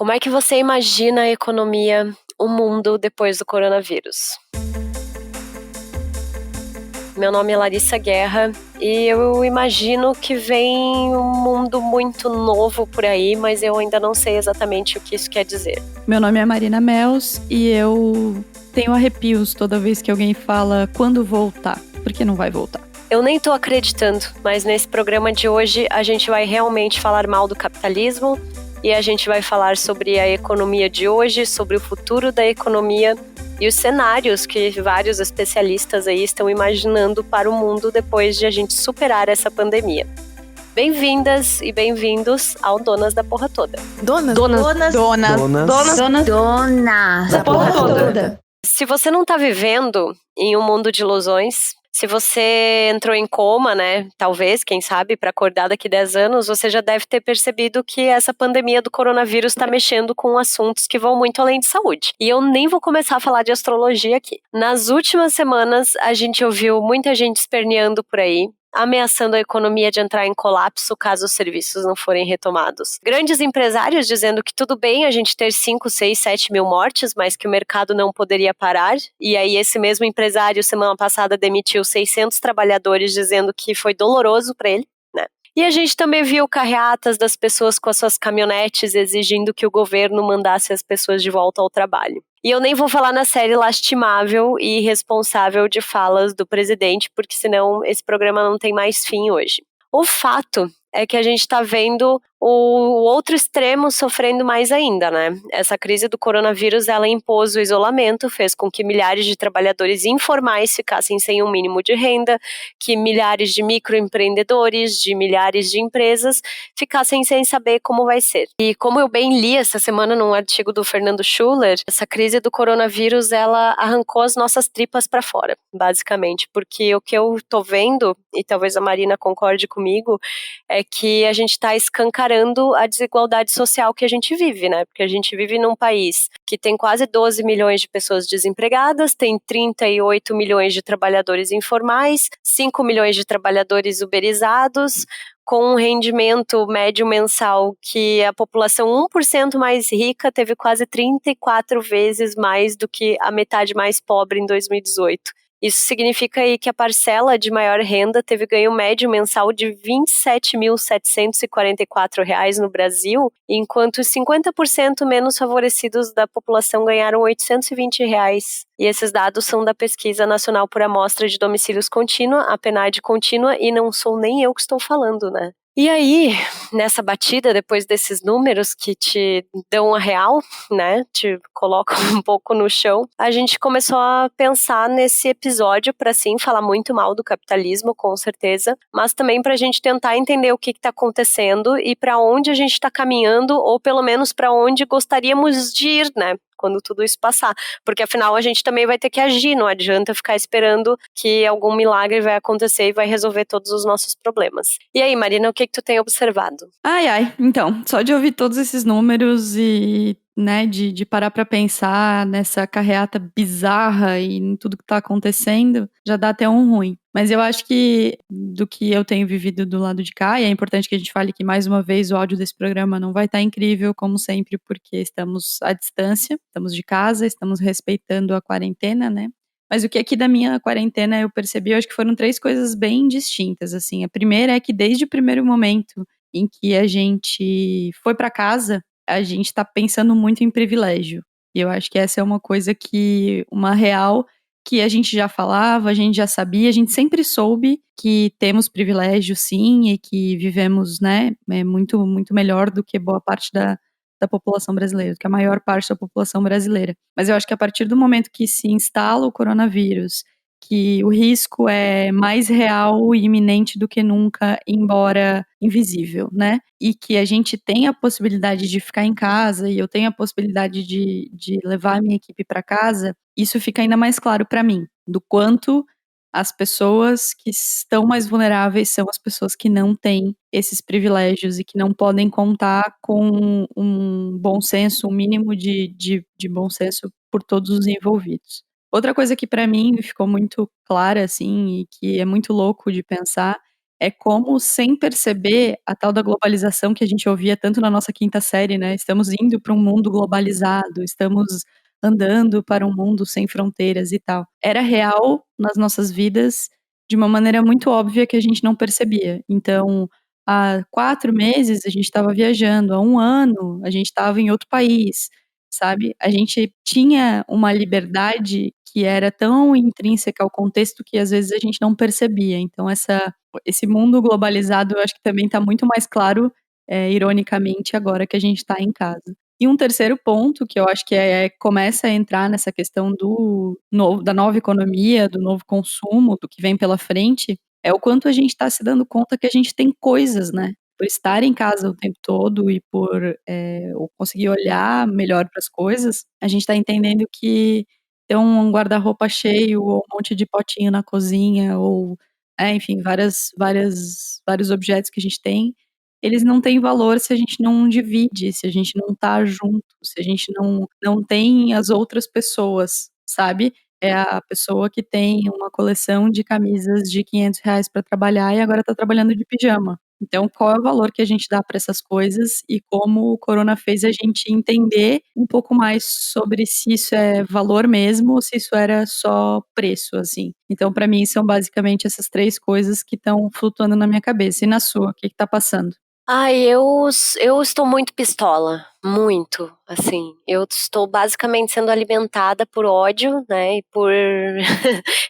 Como é que você imagina a economia, o mundo depois do coronavírus? Meu nome é Larissa Guerra e eu imagino que vem um mundo muito novo por aí, mas eu ainda não sei exatamente o que isso quer dizer. Meu nome é Marina Mels e eu tenho arrepios toda vez que alguém fala quando voltar, porque não vai voltar. Eu nem tô acreditando, mas nesse programa de hoje a gente vai realmente falar mal do capitalismo e a gente vai falar sobre a economia de hoje, sobre o futuro da economia e os cenários que vários especialistas aí estão imaginando para o mundo depois de a gente superar essa pandemia. Bem-vindas e bem-vindos ao Donas da Porra Toda. Donas da porra toda. Se você não tá vivendo em um mundo de ilusões, se você entrou em coma, né, talvez, quem sabe, para acordar daqui 10 anos, você já deve ter percebido que essa pandemia do coronavírus está mexendo com assuntos que vão muito além de saúde. E eu nem vou começar a falar de astrologia aqui. Nas últimas semanas, a gente ouviu muita gente esperneando por aí, ameaçando a economia de entrar em colapso caso os serviços não forem retomados. Grandes empresários dizendo que tudo bem a gente ter 5, 6, 7 mil mortes, mas que o mercado não poderia parar. E aí esse mesmo empresário, semana passada, demitiu 600 trabalhadores dizendo que foi doloroso para ele, né? E a gente também viu carreatas das pessoas com as suas caminhonetes exigindo que o governo mandasse as pessoas de volta ao trabalho. E eu nem vou falar na série lastimável e irresponsável de falas do presidente, porque senão esse programa não tem mais fim hoje. O fato é que a gente está vendo o outro extremo sofrendo mais ainda, né? Essa crise do coronavírus, ela impôs o isolamento, fez com que milhares de trabalhadores informais ficassem sem um mínimo de renda, que milhares de microempreendedores, de milhares de empresas ficassem sem saber como vai ser. E como eu bem li essa semana num artigo do Fernando Schuller, essa crise do coronavírus, ela arrancou as nossas tripas para fora, basicamente, porque o que eu tô vendo, e talvez a Marina concorde comigo, é que a gente está escancarando a desigualdade social que a gente vive, né? Porque a gente vive num país que tem quase 12 milhões de pessoas desempregadas, tem 38 milhões de trabalhadores informais, 5 milhões de trabalhadores uberizados, com um rendimento médio mensal que a população 1% mais rica teve quase 34 vezes mais do que a metade mais pobre em 2018. Isso significa aí que a parcela de maior renda teve ganho médio mensal de R$ 27.744 no Brasil, enquanto os 50% menos favorecidos da população ganharam R$ 820. E esses dados são da Pesquisa Nacional por Amostra de Domicílios Contínua, a PNAD contínua, e não sou nem eu que estou falando, né? E aí, nessa batida, depois desses números que te dão a real, né, te colocam um pouco no chão, a gente começou a pensar nesse episódio para, sim, falar muito mal do capitalismo, com certeza, mas também para a gente tentar entender o que está acontecendo e para onde a gente está caminhando, ou pelo menos para onde gostaríamos de ir, né, quando tudo isso passar, porque afinal a gente também vai ter que agir, não adianta ficar esperando que algum milagre vai acontecer e vai resolver todos os nossos problemas. E aí, Marina, o que tu tem observado? Então, só de ouvir todos esses números e, né, de parar pra pensar nessa carreata bizarra e em tudo que tá acontecendo, já dá até um ruim. Mas eu acho que do que eu tenho vivido do lado de cá, e é importante que a gente fale que mais uma vez o áudio desse programa não vai estar incrível, como sempre, porque estamos à distância, estamos de casa, estamos respeitando a quarentena, né? Mas o que aqui da minha quarentena eu percebi, eu acho que foram 3 coisas bem distintas, assim. A primeira é que desde o primeiro momento em que a gente foi pra casa, a gente tá pensando muito em privilégio. E eu acho que essa é uma coisa uma real que a gente já falava, a gente já sabia, a gente sempre soube que temos privilégio, sim, e que vivemos, né, muito, muito melhor do que boa parte da população brasileira, do que a maior parte da população brasileira. Mas eu acho que a partir do momento que se instala o coronavírus, que o risco é mais real e iminente do que nunca, embora invisível, né? E que a gente tem a possibilidade de ficar em casa e eu tenho a possibilidade de levar a minha equipe para casa, isso fica ainda mais claro para mim, do quanto as pessoas que estão mais vulneráveis são as pessoas que não têm esses privilégios e que não podem contar com um bom senso, um mínimo de bom senso por todos os envolvidos. Outra coisa que para mim ficou muito clara, assim, e que é muito louco de pensar, é como, sem perceber, a tal da globalização que a gente ouvia tanto na nossa quinta série, né? Estamos indo para um mundo globalizado, estamos andando para um mundo sem fronteiras e tal. Era real nas nossas vidas de uma maneira muito óbvia que a gente não percebia. Então, há 4 meses a gente estava viajando, há 1 ano a gente estava em outro país, sabe? A gente tinha uma liberdade que era tão intrínseca ao contexto que às vezes a gente não percebia. Então esse mundo globalizado eu acho que também está muito mais claro, ironicamente, agora que a gente está em casa. E um terceiro ponto que eu acho que começa a entrar nessa questão da nova economia, do novo consumo, do que vem pela frente, é o quanto a gente está se dando conta que a gente tem coisas, né? Por estar em casa o tempo todo e por ou conseguir olhar melhor para as coisas, a gente está entendendo que ter um guarda-roupa cheio ou um monte de potinho na cozinha ou, enfim, vários objetos que a gente tem, eles não têm valor se a gente não divide, se a gente não tá junto, se a gente não tem as outras pessoas, sabe? É a pessoa que tem uma coleção de camisas de R$ 500 para trabalhar e agora tá trabalhando de pijama. Então, qual é o valor que a gente dá para essas coisas e como o corona fez a gente entender um pouco mais sobre se isso é valor mesmo ou se isso era só preço, assim. Então, para mim, são basicamente essas 3 coisas que estão flutuando na minha cabeça. E na sua, o que tá passando? Ai, eu estou muito pistola, muito, assim. Eu estou basicamente sendo alimentada por ódio, né, e por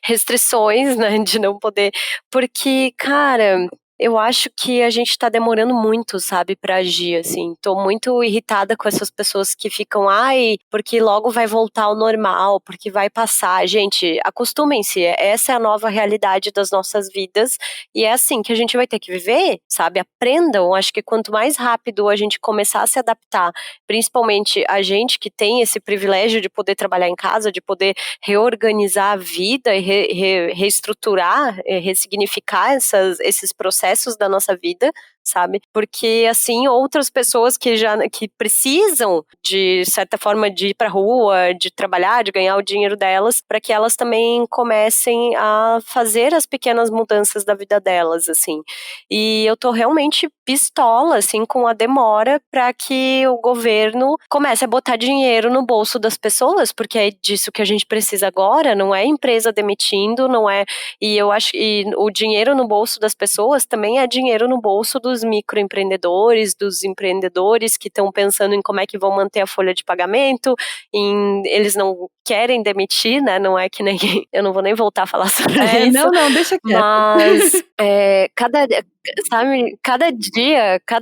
restrições, né, de não poder. Porque, cara, eu acho que a gente tá demorando muito, sabe, pra agir, assim. Tô muito irritada com essas pessoas que ficam, ai, porque logo vai voltar ao normal, porque vai passar. Gente, acostumem-se, essa é a nova realidade das nossas vidas e é assim que a gente vai ter que viver, sabe? Aprendam, acho que quanto mais rápido a gente começar a se adaptar, principalmente a gente que tem esse privilégio de poder trabalhar em casa, de poder reorganizar a vida e reestruturar, ressignificar esses processos da nossa vida, sabe? Porque assim outras pessoas que precisam de certa forma de ir para rua, de trabalhar, de ganhar o dinheiro delas, para que elas também comecem a fazer as pequenas mudanças da vida delas, assim. E eu tô realmente pistola assim com a demora para que o governo comece a botar dinheiro no bolso das pessoas, porque é disso que a gente precisa agora, não é empresa demitindo, não é. E eu acho que o dinheiro no bolso das pessoas também é dinheiro no bolso dos microempreendedores, dos empreendedores que estão pensando em como é que vão manter a folha de pagamento, eles não querem demitir, né? Não é que nem eu não vou nem voltar a falar sobre isso. Não, deixa quieto. Mas sabe, cada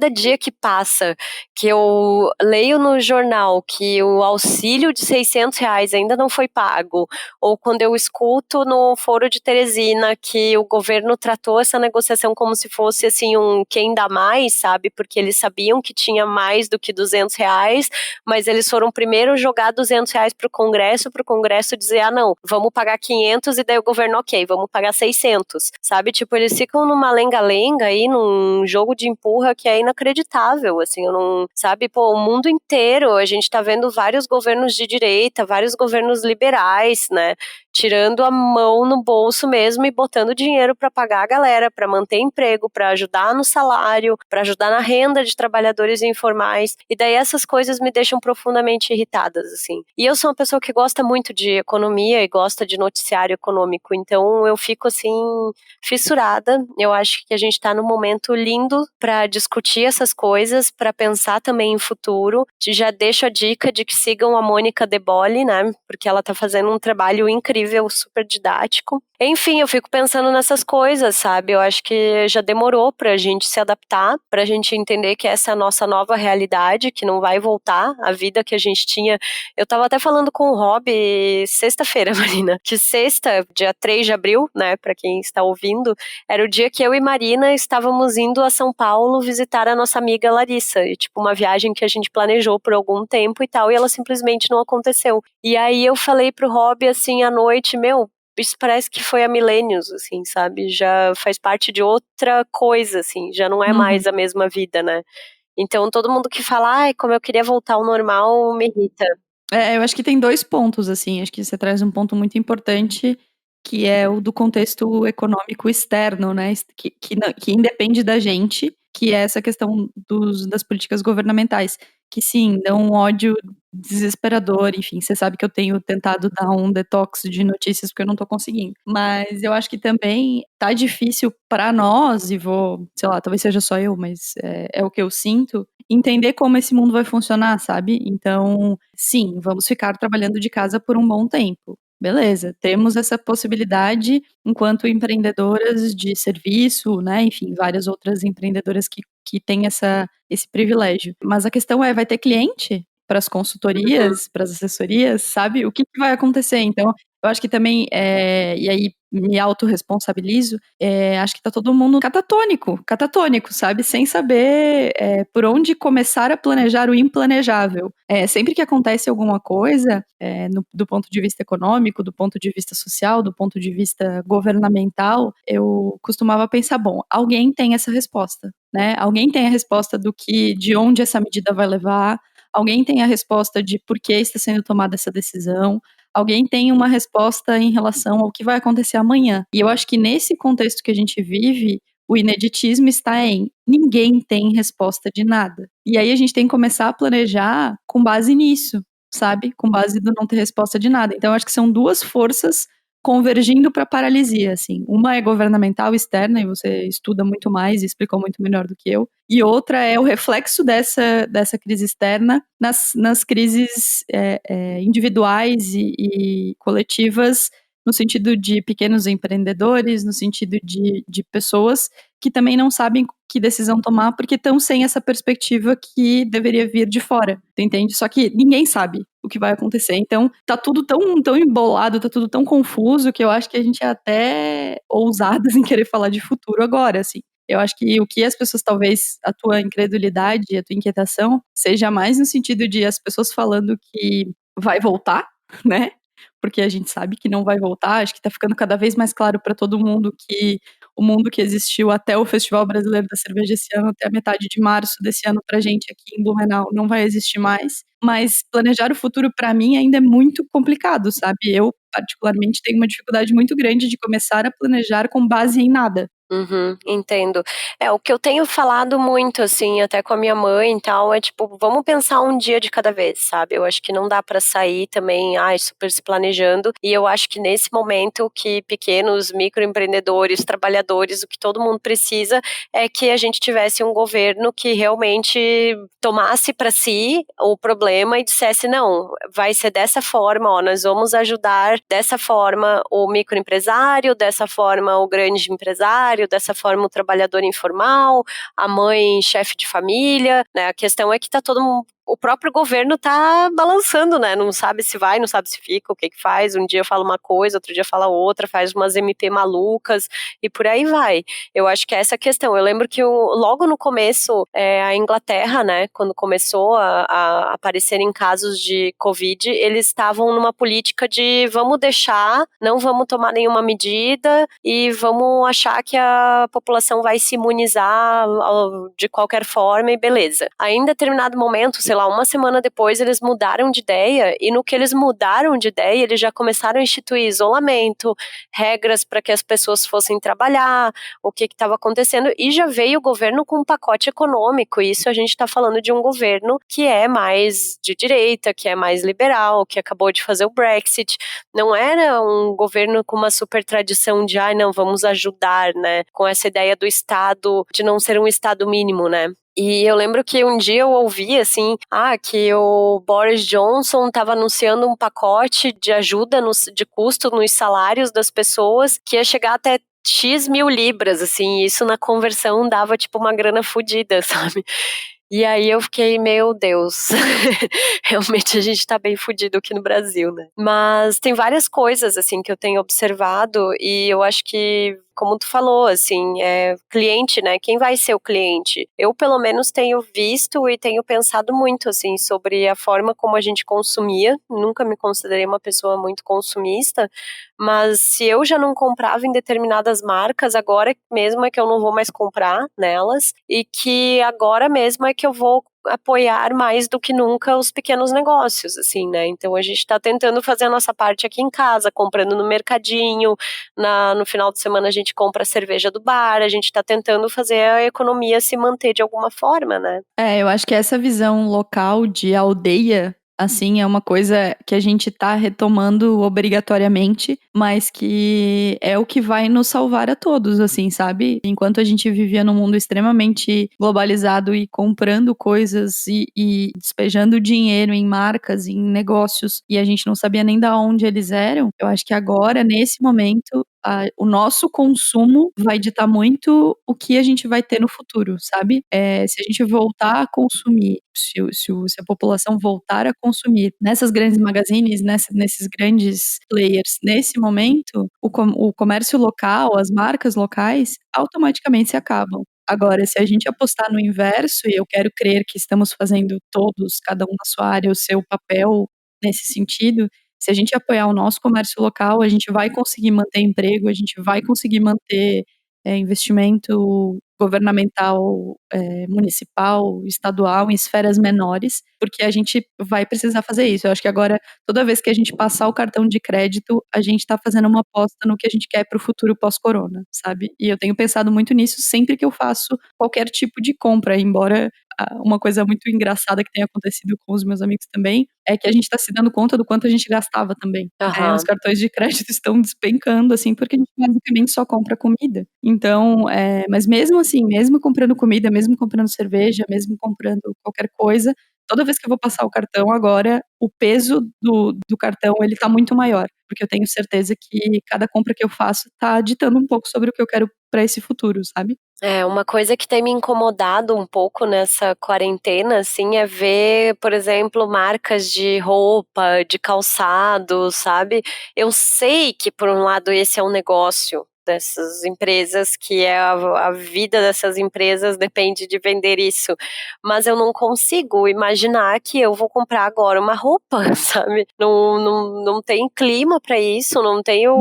dia que passa, que eu leio no jornal que o auxílio de R$ 600 ainda não foi pago, ou quando eu escuto no Foro de Teresina que o governo tratou essa negociação como se fosse assim um quem dá mais, sabe? Porque eles sabiam que tinha mais do que R$ 200, mas eles foram primeiro jogar R$ 200 para o Congresso dizer, não, vamos pagar 500 e daí o governo, ok, vamos pagar 600, sabe? Tipo, eles ficam numa lenga-lenga aí, num jogo de empurra que é inacreditável, assim, eu não, sabe? Pô, o mundo inteiro, a gente tá vendo vários governos de direita, vários governos liberais, né? Tirando a mão no bolso mesmo e botando dinheiro para pagar a galera, para manter emprego, para ajudar no salário, para ajudar na renda de trabalhadores informais. E daí essas coisas me deixam profundamente irritadas, assim. E eu sou uma pessoa que gosta muito de economia e gosta de noticiário econômico, então eu fico assim fissurada. Eu acho que a gente está num momento lindo para discutir essas coisas, para pensar também em futuro. Já deixo a dica de que sigam a Mônica De Bolle, né? Porque ela tá fazendo um trabalho incrível, super didático. Enfim, eu fico pensando nessas coisas, sabe? Eu acho que já demorou pra gente se adaptar, pra gente entender que essa é a nossa nova realidade, que não vai voltar a vida que a gente tinha. Eu tava até falando com o Rob sexta-feira, Marina, que sexta, dia 3 de abril, né, pra quem está ouvindo, era o dia que eu e Marina estávamos indo a São Paulo visitar a nossa amiga Larissa, e tipo, uma viagem que a gente planejou por algum tempo e tal, e ela simplesmente não aconteceu. E aí eu falei pro Rob, assim, à noite, meu, isso parece que foi há milênios, assim, sabe? Já faz parte de outra coisa, assim, já não é mais a mesma vida, né? Então, todo mundo que fala, ai, como eu queria voltar ao normal, me irrita. Eu acho que tem 2 pontos, assim, acho que você traz um ponto muito importante, que é o do contexto econômico externo, né, que independe da gente, que é essa questão das políticas governamentais, que sim, dão um ódio desesperador, enfim, você sabe que eu tenho tentado dar um detox de notícias porque eu não tô conseguindo, mas eu acho que também tá difícil para nós, e sei lá, talvez seja só eu, mas é o que eu sinto, entender como esse mundo vai funcionar, sabe? Então, sim, vamos ficar trabalhando de casa por um bom tempo. Beleza, temos essa possibilidade enquanto empreendedoras de serviço, né? Enfim, várias outras empreendedoras que têm esse privilégio. Mas a questão é, vai ter cliente para as consultorias, para as assessorias, sabe? O que vai acontecer? Então, eu acho que também, e aí me autorresponsabilizo, acho que tá todo mundo catatônico, sabe? Sem saber por onde começar a planejar o implanejável. Sempre que acontece alguma coisa, do ponto de vista econômico, do ponto de vista social, do ponto de vista governamental, eu costumava pensar, bom, alguém tem essa resposta, né? Alguém tem a resposta de onde essa medida vai levar, alguém tem a resposta de por que está sendo tomada essa decisão, alguém tem uma resposta em relação ao que vai acontecer amanhã. E eu acho que nesse contexto que a gente vive, o ineditismo está em ninguém tem resposta de nada. E aí a gente tem que começar a planejar com base nisso, sabe? Com base no não ter resposta de nada. Então eu acho que são duas forças convergindo para paralisia, assim. Uma é governamental externa, e você estuda muito mais e explicou muito melhor do que eu. E outra é o reflexo dessa crise externa nas crises individuais e coletivas, no sentido de pequenos empreendedores, no sentido de pessoas que também não sabem que decisão tomar, porque estão sem essa perspectiva que deveria vir de fora, entende? Só que ninguém sabe o que vai acontecer. Então, tá tudo tão embolado, tá tudo tão confuso, que eu acho que a gente é até ousadas em querer falar de futuro agora, assim. Eu acho que o que as pessoas, talvez, a tua incredulidade, a tua inquietação, seja mais no sentido de as pessoas falando que vai voltar, né? Porque a gente sabe que não vai voltar. Acho que tá ficando cada vez mais claro para todo mundo que o mundo que existiu até o Festival Brasileiro da Cerveja esse ano, até a metade de março desse ano pra gente aqui em Blumenau, não vai existir mais. Mas planejar o futuro para mim ainda é muito complicado, sabe? Eu, particularmente, tenho uma dificuldade muito grande de começar a planejar com base em nada. Uhum, entendo. O que eu tenho falado muito, assim, até com a minha mãe e tal, é tipo, vamos pensar um dia de cada vez, sabe? Eu acho que não dá pra sair também, super se planejando, e eu acho que nesse momento que pequenos microempreendedores, trabalhadores, o que todo mundo precisa é que a gente tivesse um governo que realmente tomasse pra si o problema e dissesse, não, vai ser dessa forma, ó, nós vamos ajudar dessa forma o microempresário, dessa forma o grande empresário, dessa forma o trabalhador informal, a mãe chefe de família, né? A questão é que tá todo mundo, o próprio governo tá balançando, né? Não sabe se vai, não sabe se fica, o que que faz. Um dia fala uma coisa, outro dia fala outra, faz umas MP malucas e por aí vai. Eu acho que é essa a questão. Eu lembro que logo no começo, a Inglaterra, né, quando começou a aparecerem casos de Covid, eles estavam numa política de vamos deixar, não vamos tomar nenhuma medida e vamos achar que a população vai se imunizar de qualquer forma e beleza. Aí em determinado momento, sei lá, uma semana depois, eles mudaram de ideia, e no que eles mudaram de ideia, eles já começaram a instituir isolamento, regras para que as pessoas fossem trabalhar, o que estava acontecendo, e já veio o governo com um pacote econômico. E isso a gente está falando de um governo que é mais de direita, que é mais liberal, que acabou de fazer o Brexit. Não era um governo com uma super tradição de, não, vamos ajudar, né, com essa ideia do Estado, de não ser um Estado mínimo, né. E eu lembro que um dia eu ouvi, assim, que o Boris Johnson estava anunciando um pacote de ajuda de custo nos salários das pessoas, que ia chegar até X mil libras, assim, e isso na conversão dava, tipo, uma grana fodida, sabe? E aí eu fiquei, meu Deus, realmente a gente tá bem fudido aqui no Brasil, né? Mas tem várias coisas, assim, que eu tenho observado, e eu acho que, como tu falou, assim, cliente, né? Quem vai ser o cliente? Eu, pelo menos, tenho visto e tenho pensado muito, assim, sobre a forma como a gente consumia. Nunca me considerei uma pessoa muito consumista, mas se eu já não comprava em determinadas marcas, agora mesmo é que eu não vou mais comprar nelas, e que agora mesmo é que eu vou apoiar mais do que nunca os pequenos negócios, assim, né? Então a gente está tentando fazer a nossa parte aqui em casa, comprando no mercadinho, no final de semana a gente compra a cerveja do bar, a gente está tentando fazer a economia se manter de alguma forma, né? Eu acho que essa visão local de aldeia, assim, é uma coisa que a gente tá retomando obrigatoriamente, mas que é o que vai nos salvar a todos, assim, sabe? Enquanto a gente vivia num mundo extremamente globalizado e comprando coisas e despejando dinheiro em marcas, em negócios, e a gente não sabia nem da onde eles eram, eu acho que agora, nesse momento, o nosso consumo vai ditar muito o que a gente vai ter no futuro, sabe? Se a gente voltar a consumir, se a população voltar a consumir nessas grandes magazines, nesses grandes players, nesse momento, o comércio local, as marcas locais, automaticamente se acabam. Agora, se a gente apostar no inverso, e eu quero crer que estamos fazendo todos, cada um na sua área, o seu papel nesse sentido, se a gente apoiar o nosso comércio local, a gente vai conseguir manter emprego, a gente vai conseguir manter investimento governamental, municipal, estadual, em esferas menores, porque a gente vai precisar fazer isso. Eu acho que agora, toda vez que a gente passar o cartão de crédito, a gente está fazendo uma aposta no que a gente quer para o futuro pós-corona, sabe? E eu tenho pensado muito nisso sempre que eu faço qualquer tipo de compra, embora uma coisa muito engraçada que tem acontecido com os meus amigos também é que a gente está se dando conta do quanto a gente gastava também. Os cartões de crédito estão despencando, assim, porque a gente basicamente só compra comida. Então, mas mesmo assim, mesmo comprando comida, mesmo comprando cerveja, mesmo comprando qualquer coisa, toda vez que eu vou passar o cartão agora, o peso do cartão, ele tá muito maior, porque eu tenho certeza que cada compra que eu faço tá ditando um pouco sobre o que eu quero para esse futuro, sabe? Uma coisa que tem me incomodado um pouco nessa quarentena, assim, é ver, por exemplo, marcas de roupa, de calçado, sabe? Eu sei que, por um lado, esse é um negócio dessas empresas, que a vida dessas empresas depende de vender isso, mas eu não consigo imaginar que eu vou comprar agora uma roupa, sabe? Não tem clima para isso, não tenho,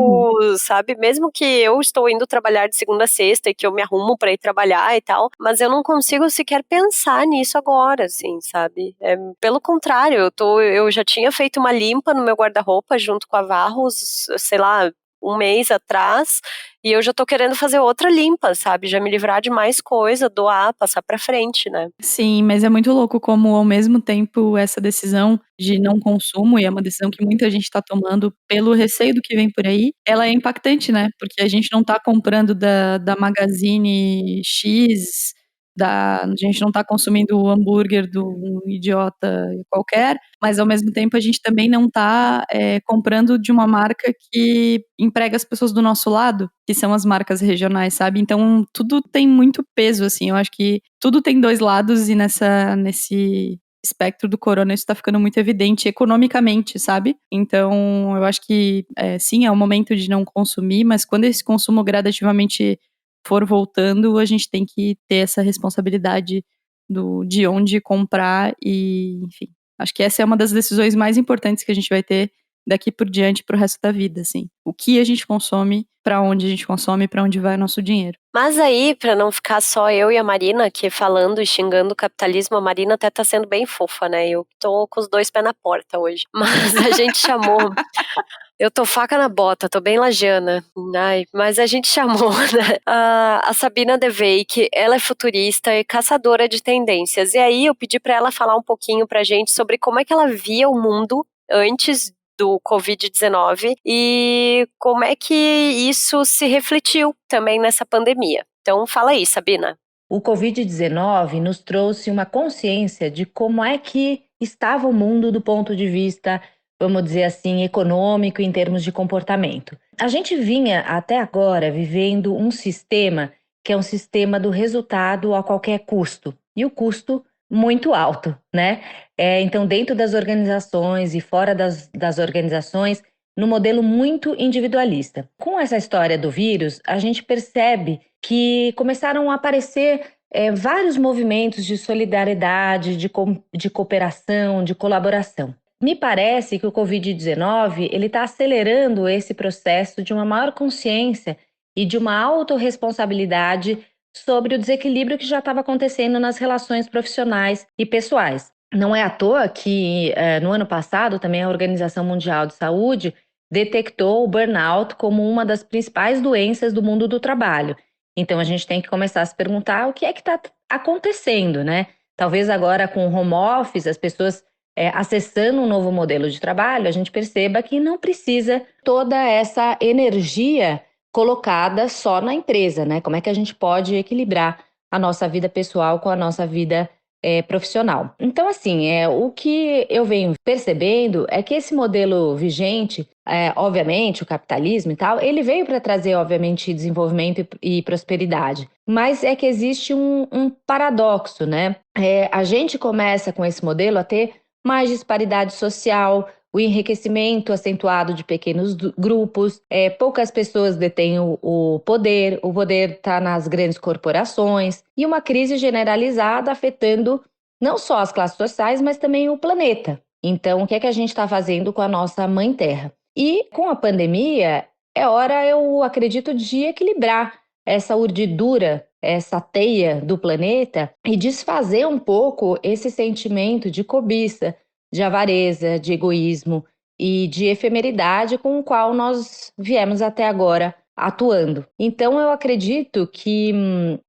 sabe? Mesmo que eu estou indo trabalhar de segunda a sexta e que eu me arrumo para ir trabalhar e tal, mas eu não consigo sequer pensar nisso agora, assim, sabe? Pelo contrário, eu já tinha feito uma limpa no meu guarda-roupa junto com a Varros, sei lá, um mês atrás, e eu já tô querendo fazer outra limpa, sabe? Já me livrar de mais coisa, doar, passar pra frente, né? Sim, mas é muito louco como, ao mesmo tempo, essa decisão de não consumo, e é uma decisão que muita gente tá tomando pelo receio do que vem por aí, ela é impactante, né? Porque a gente não tá comprando da Magazine X, a gente não tá consumindo o hambúrguer de um idiota qualquer, mas ao mesmo tempo a gente também não tá comprando de uma marca que emprega as pessoas do nosso lado, que são as marcas regionais, sabe? Então tudo tem muito peso, assim, eu acho que tudo tem dois lados e nesse espectro do corona isso tá ficando muito evidente economicamente, sabe? Então eu acho que sim, é o momento de não consumir, mas quando esse consumo gradativamente for voltando, a gente tem que ter essa responsabilidade de onde comprar e, enfim, acho que essa é uma das decisões mais importantes que a gente vai ter daqui por diante pro resto da vida, assim. O que a gente consome, para onde a gente consome, para onde vai o nosso dinheiro. Mas aí, para não ficar só eu e a Marina aqui falando e xingando o capitalismo, a Marina até tá sendo bem fofa, né? Eu tô com os dois pés na porta hoje. Mas a gente chamou. Eu tô faca na bota, tô bem lagiana. Ai, mas a gente chamou, né, a Sabina Devey, que ela é futurista e caçadora de tendências. E aí eu pedi para ela falar um pouquinho pra gente sobre como é que ela via o mundo antes do Covid-19 e como é que isso se refletiu também nessa pandemia. Então fala aí, Sabina. O Covid-19 nos trouxe uma consciência de como é que estava o mundo do ponto de vista, vamos dizer assim, econômico em termos de comportamento. A gente vinha até agora vivendo um sistema que é um sistema do resultado a qualquer custo, e o custo muito alto, né? Então, dentro das organizações e fora das organizações, no modelo muito individualista. Com essa história do vírus, a gente percebe que começaram a aparecer vários movimentos de solidariedade, de cooperação, de colaboração. Me parece que o Covid-19 está acelerando esse processo de uma maior consciência e de uma autorresponsabilidade sobre o desequilíbrio que já estava acontecendo nas relações profissionais e pessoais. Não é à toa que, no ano passado, também a Organização Mundial de Saúde detectou o burnout como uma das principais doenças do mundo do trabalho. Então, a gente tem que começar a se perguntar o que é que está acontecendo, né? Talvez agora com o home office, as pessoas acessando um novo modelo de trabalho, a gente perceba que não precisa toda essa energia colocada só na empresa, né? Como é que a gente pode equilibrar a nossa vida pessoal com a nossa vida profissional. Então, assim, o que eu venho percebendo é que esse modelo vigente, obviamente, o capitalismo e tal, ele veio para trazer, obviamente, desenvolvimento e prosperidade. Mas é que existe um paradoxo, né? A gente começa com esse modelo a ter mais disparidade social, o enriquecimento acentuado de pequenos grupos, poucas pessoas detêm o poder está nas grandes corporações, e uma crise generalizada afetando não só as classes sociais, mas também o planeta. Então, o que é que a gente está fazendo com a nossa Mãe Terra? E com a pandemia, é hora, eu acredito, de equilibrar essa urdidura, essa teia do planeta e desfazer um pouco esse sentimento de cobiça, de avareza, de egoísmo e de efemeridade com o qual nós viemos até agora atuando. Então, eu acredito que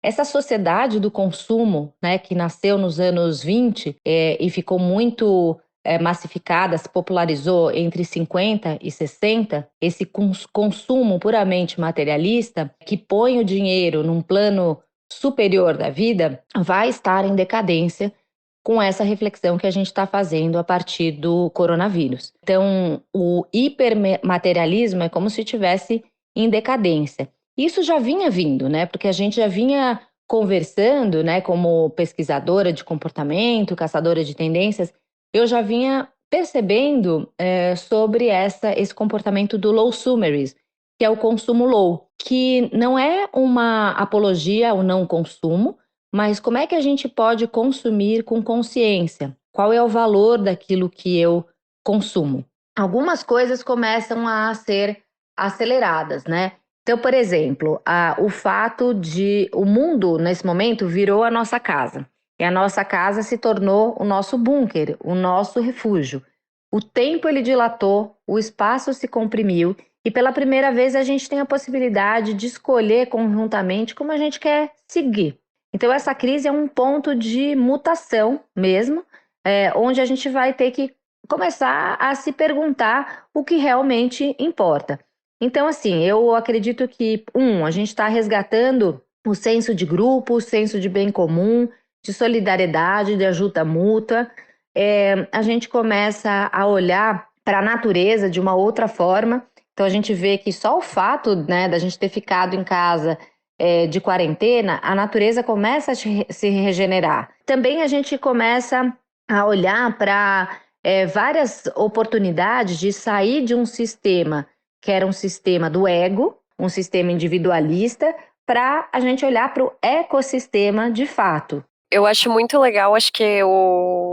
essa sociedade do consumo, né, que nasceu nos anos 20 e ficou muito massificada, se popularizou entre 50 e 60, esse consumo puramente materialista, que põe o dinheiro num plano superior da vida, vai estar em decadência com essa reflexão que a gente está fazendo a partir do coronavírus. Então, o hipermaterialismo é como se estivesse em decadência. Isso já vinha vindo, né? Porque a gente já vinha conversando, né? Como pesquisadora de comportamento, caçadora de tendências, eu já vinha percebendo sobre esse comportamento do low consumerism, que é o consumo low, que não é uma apologia ao não consumo, mas como é que a gente pode consumir com consciência? Qual é o valor daquilo que eu consumo? Algumas coisas começam a ser aceleradas, né? Então, por exemplo, o fato de o mundo, nesse momento, virou a nossa casa. E a nossa casa se tornou o nosso bunker, o nosso refúgio. O tempo ele dilatou, o espaço se comprimiu e pela primeira vez a gente tem a possibilidade de escolher conjuntamente como a gente quer seguir. Então, essa crise é um ponto de mutação mesmo, onde a gente vai ter que começar a se perguntar o que realmente importa. Então, assim, eu acredito que, a gente está resgatando o senso de grupo, o senso de bem comum, de solidariedade, de ajuda mútua. A gente começa a olhar para a natureza de uma outra forma. Então, a gente vê que só o fato, né, da gente ter ficado em casa de quarentena, a natureza começa a se regenerar. Também a gente começa a olhar para várias oportunidades de sair de um sistema que era um sistema do ego, um sistema individualista, para a gente olhar para o ecossistema de fato. Eu acho muito legal, acho que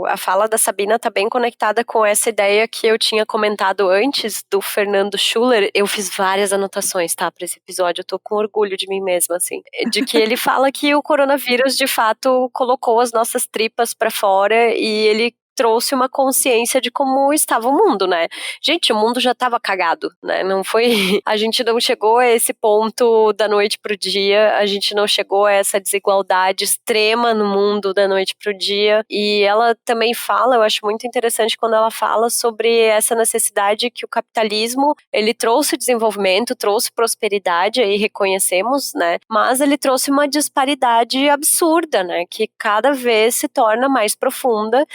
a fala da Sabina está bem conectada com essa ideia que eu tinha comentado antes do Fernando Schuller. Eu fiz várias anotações, tá, para esse episódio, eu tô com orgulho de mim mesma, assim, de que ele fala que o coronavírus, de fato, colocou as nossas tripas para fora e ele trouxe uma consciência de como estava o mundo, né? Gente, o mundo já estava cagado, né? Não foi... A gente não chegou a esse ponto da noite pro dia, a gente não chegou a essa desigualdade extrema no mundo da noite pro dia. E ela também fala, eu acho muito interessante quando ela fala sobre essa necessidade que o capitalismo, ele trouxe desenvolvimento, trouxe prosperidade, aí reconhecemos, né? Mas ele trouxe uma disparidade absurda, né? Que cada vez se torna mais profunda.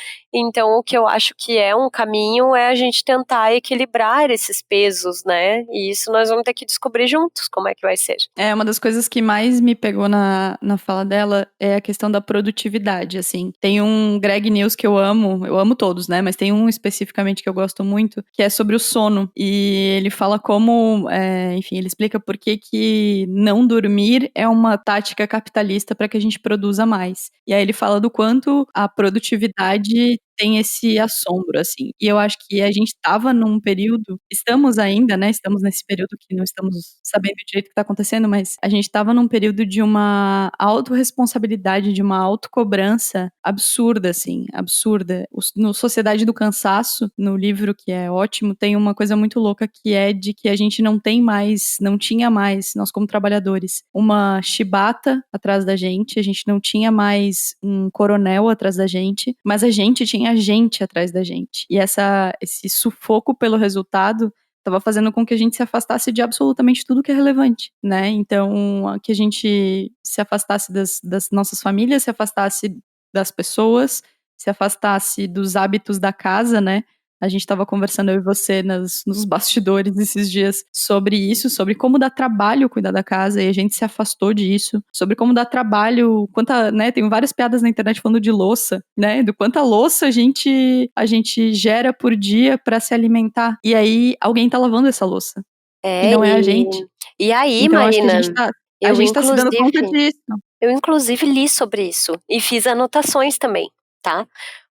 Então, o que eu acho que é um caminho é a gente tentar equilibrar esses pesos, né? E isso nós vamos ter que descobrir juntos como é que vai ser. Uma das coisas que mais me pegou na fala dela é a questão da produtividade, assim. Tem um Greg News que eu amo todos, né? Mas tem um especificamente que eu gosto muito, que é sobre o sono. E ele fala como, enfim, ele explica por que não dormir é uma tática capitalista para que a gente produza mais. E aí ele fala do quanto a produtividade tem esse assombro, assim. E eu acho que a gente estava num período, estamos ainda, né? Estamos nesse período que não estamos sabendo direito o que está acontecendo, mas a gente estava num período de uma autorresponsabilidade, de uma autocobrança absurda, assim, absurda. No Sociedade do Cansaço, no livro que é ótimo, tem uma coisa muito louca que é de que a gente não tinha mais, nós como trabalhadores, uma chibata atrás da gente, a gente não tinha mais um coronel atrás da gente, mas a gente tinha gente atrás da gente. E esse sufoco pelo resultado estava fazendo com que a gente se afastasse de absolutamente tudo que é relevante, né? Então, que a gente se afastasse das nossas famílias, se afastasse das pessoas, se afastasse dos hábitos da casa, né? A gente estava conversando, eu e você, nos bastidores esses dias sobre isso, sobre como dá trabalho cuidar da casa, e a gente se afastou disso, sobre como dá trabalho, né, tem várias piadas na internet falando de louça, né, do quanta louça a gente gera por dia para se alimentar, e aí alguém tá lavando essa louça, e não é a gente. E aí, Então eu acho que Marina, a gente tá se dando conta disso. Eu inclusive li sobre isso e fiz anotações também, tá?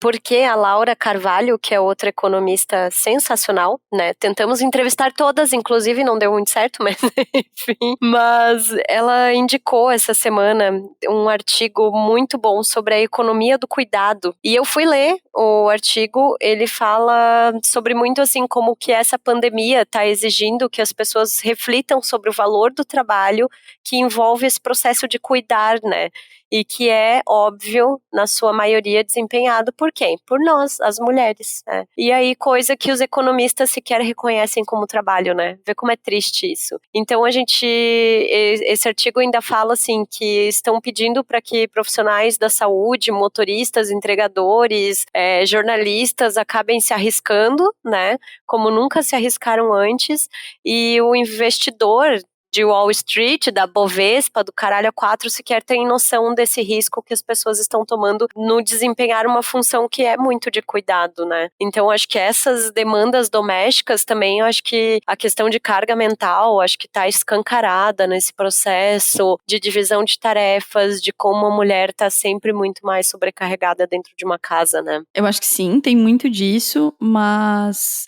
Porque a Laura Carvalho, que é outra economista sensacional, né? Tentamos entrevistar todas, inclusive não deu muito certo, mas enfim. Mas ela indicou essa semana um artigo muito bom sobre a economia do cuidado. E eu fui ler o artigo, ele fala sobre muito assim como que essa pandemia está exigindo que as pessoas reflitam sobre o valor do trabalho que envolve esse processo de cuidar, né? E que é, óbvio, na sua maioria desempenhado por quem? Por nós, as mulheres, né? E aí, coisa que os economistas sequer reconhecem como trabalho, né? Vê como é triste isso. Então, esse artigo ainda fala, assim, que estão pedindo para que profissionais da saúde, motoristas, entregadores, jornalistas acabem se arriscando, né? Como nunca se arriscaram antes, e o investidor de Wall Street, da Bovespa, do caralho a quatro, sequer tem noção desse risco que as pessoas estão tomando no desempenhar uma função que é muito de cuidado, né? Então, acho que essas demandas domésticas também, eu acho que a questão de carga mental, acho que está escancarada nesse processo de divisão de tarefas, de como a mulher está sempre muito mais sobrecarregada dentro de uma casa, né? Eu acho que sim, tem muito disso, mas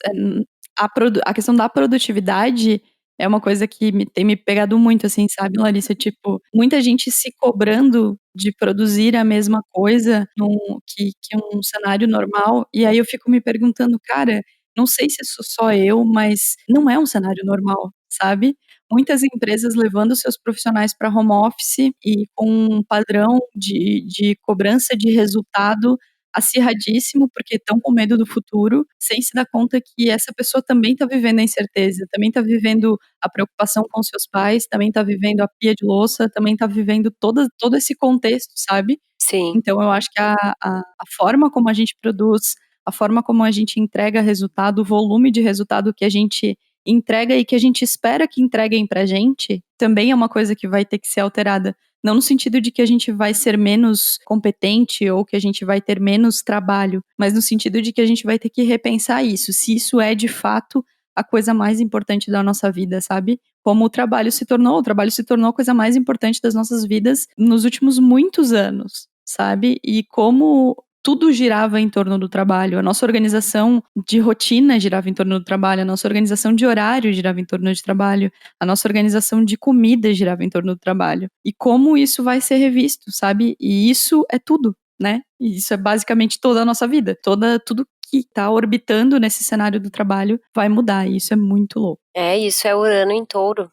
a questão da produtividade é uma coisa que tem me pegado muito, assim, sabe, Larissa? Tipo, muita gente se cobrando de produzir a mesma coisa que um cenário normal, e aí eu fico me perguntando, cara, não sei se sou só eu, mas não é um cenário normal, sabe? Muitas empresas levando seus profissionais para home office e com um padrão de cobrança de resultado acirradíssimo, porque estão com medo do futuro, sem se dar conta que essa pessoa também está vivendo a incerteza, também está vivendo a preocupação com seus pais, também está vivendo a pia de louça, também está vivendo todo esse contexto, sabe? Sim. Então eu acho que a forma como a gente produz, a forma como a gente entrega resultado, o volume de resultado que a gente entrega e que a gente espera que entreguem pra gente, também é uma coisa que vai ter que ser alterada. Não no sentido de que a gente vai ser menos competente ou que a gente vai ter menos trabalho, mas no sentido de que a gente vai ter que repensar isso, se isso é de fato a coisa mais importante da nossa vida, sabe? Como o trabalho se tornou a coisa mais importante das nossas vidas nos últimos muitos anos, sabe? E como tudo girava em torno do trabalho. A nossa organização de rotina girava em torno do trabalho, a nossa organização de horário girava em torno de trabalho, a nossa organização de comida girava em torno do trabalho. E como isso vai ser revisto, sabe? E isso é tudo, né? E isso é basicamente toda a nossa vida. Tudo que está orbitando nesse cenário do trabalho vai mudar. E isso é muito louco. Isso é Urano em Touro.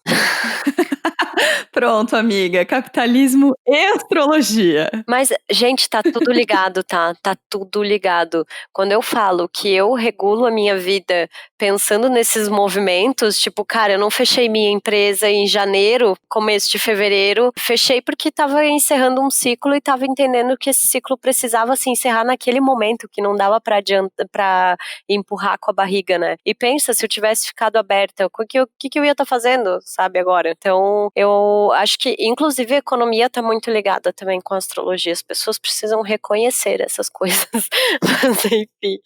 Pronto, amiga. Capitalismo e astrologia. Mas, gente, tá tudo ligado, tá? Tá tudo ligado. Quando eu falo que eu regulo a minha vida pensando nesses movimentos, tipo, cara, eu não fechei minha empresa em janeiro, começo de fevereiro, fechei porque tava encerrando um ciclo e tava entendendo que esse ciclo precisava se encerrar naquele momento, que não dava pra empurrar com a barriga, né? E pensa, se eu tivesse ficado aberta, o que eu ia estar fazendo, sabe, agora? Então, eu acho que, inclusive, a economia tá muito ligada também com a astrologia. As pessoas precisam reconhecer essas coisas. Mas, enfim.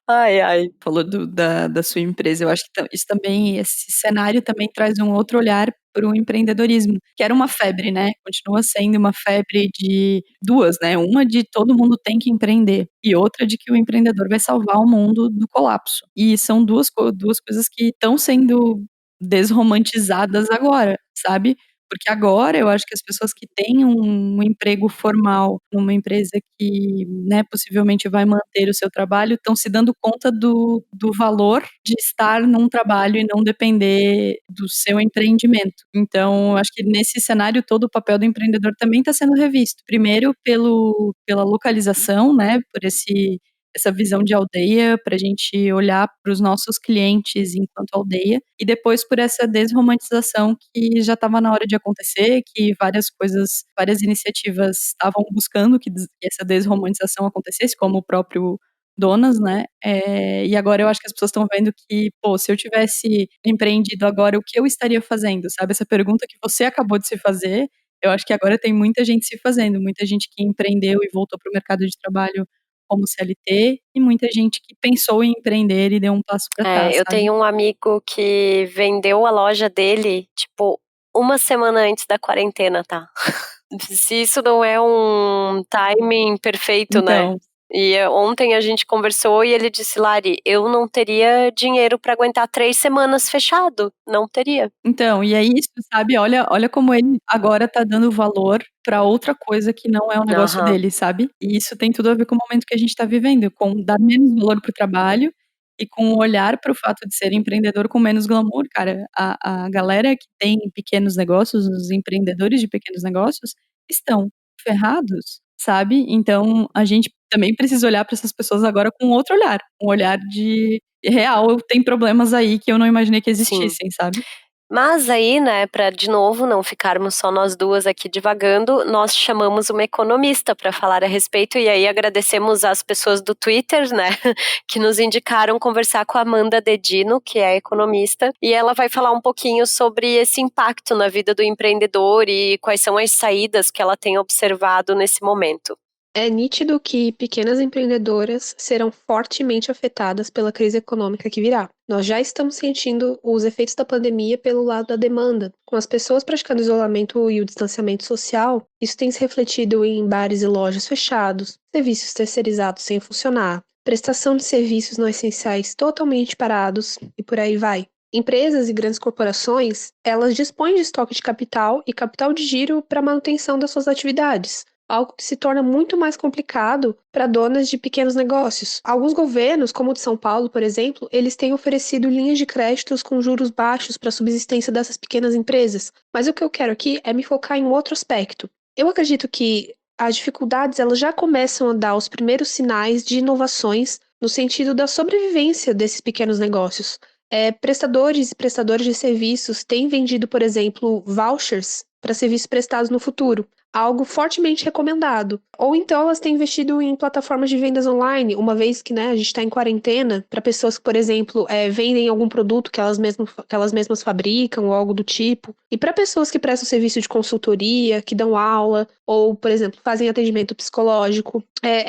Ai, ai. Falou da sua empresa, eu acho que isso também, esse cenário também traz um outro olhar para o empreendedorismo, que era uma febre, né, continua sendo uma febre de duas, né, uma de todo mundo tem que empreender, e outra de que o empreendedor vai salvar o mundo do colapso. E são duas coisas que estão sendo desromantizadas agora, sabe. Porque agora eu acho que as pessoas que têm um emprego formal numa empresa que, né, possivelmente vai manter o seu trabalho, estão se dando conta do valor de estar num trabalho e não depender do seu empreendimento. Então, acho que nesse cenário todo o papel do empreendedor também está sendo revisto. Primeiro pela localização, né, por essa visão de aldeia, para a gente olhar para os nossos clientes enquanto aldeia, e depois por essa desromantização que já estava na hora de acontecer, que várias coisas, várias iniciativas estavam buscando que essa desromantização acontecesse, como o próprio Donas, né? E agora eu acho que as pessoas estão vendo que, pô, se eu tivesse empreendido agora, o que eu estaria fazendo? Sabe? Essa pergunta que você acabou de se fazer, eu acho que agora tem muita gente se fazendo, muita gente que empreendeu e voltou para o mercado de trabalho como CLT e muita gente que pensou em empreender e deu um passo para trás, Eu sabe? tenho um amigo que vendeu a loja dele, tipo, uma semana antes da quarentena, tá? Se isso não é um timing perfeito, né? Então, E ontem a gente conversou e ele disse, Lari, eu não teria dinheiro para aguentar 3 semanas fechado. Não teria. e é isso, sabe? Olha como ele agora tá dando valor para outra coisa que não é o negócio Aham. dele, sabe? E isso tem tudo a ver com o momento que a gente tá vivendo, com dar menos valor pro trabalho e com olhar para o fato de ser empreendedor com menos glamour, cara. A galera que tem pequenos negócios, os empreendedores de pequenos negócios, estão ferrados, sabe? Então, a gente também precisa olhar para essas pessoas agora com outro olhar, um olhar de real, tem problemas aí que eu não imaginei que Sim. existissem, sabe? Mas aí, né, para de novo não ficarmos só nós duas aqui divagando, nós chamamos uma economista para falar a respeito e aí agradecemos às pessoas do Twitter, né, que nos indicaram conversar com a Amanda Dedino, que é economista, e ela vai falar um pouquinho sobre esse impacto na vida do empreendedor e quais são as saídas que ela tem observado nesse momento. É nítido que pequenas empreendedoras serão fortemente afetadas pela crise econômica que virá. Nós já estamos sentindo os efeitos da pandemia pelo lado da demanda. Com as pessoas praticando isolamento e o distanciamento social, isso tem se refletido em bares e lojas fechados, serviços terceirizados sem funcionar, prestação de serviços não essenciais totalmente parados e por aí vai. Empresas e grandes corporações, elas dispõem de estoque de capital e capital de giro para a manutenção das suas atividades, algo que se torna muito mais complicado para donas de pequenos negócios. Alguns governos, como o de São Paulo, por exemplo, eles têm oferecido linhas de créditos com juros baixos para a subsistência dessas pequenas empresas. Mas o que eu quero aqui é me focar em um outro aspecto. Eu acredito que as dificuldades elas já começam a dar os primeiros sinais de inovações no sentido da sobrevivência desses pequenos negócios. Prestadores e prestadoras de serviços têm vendido, por exemplo, vouchers para serviços prestados no futuro, algo fortemente recomendado. Ou então elas têm investido em plataformas de vendas online, uma vez que, né, a gente está em quarentena, para pessoas que, por exemplo, vendem algum produto que elas mesmas fabricam ou algo do tipo. E para pessoas que prestam serviço de consultoria, que dão aula, ou, por exemplo, fazem atendimento psicológico,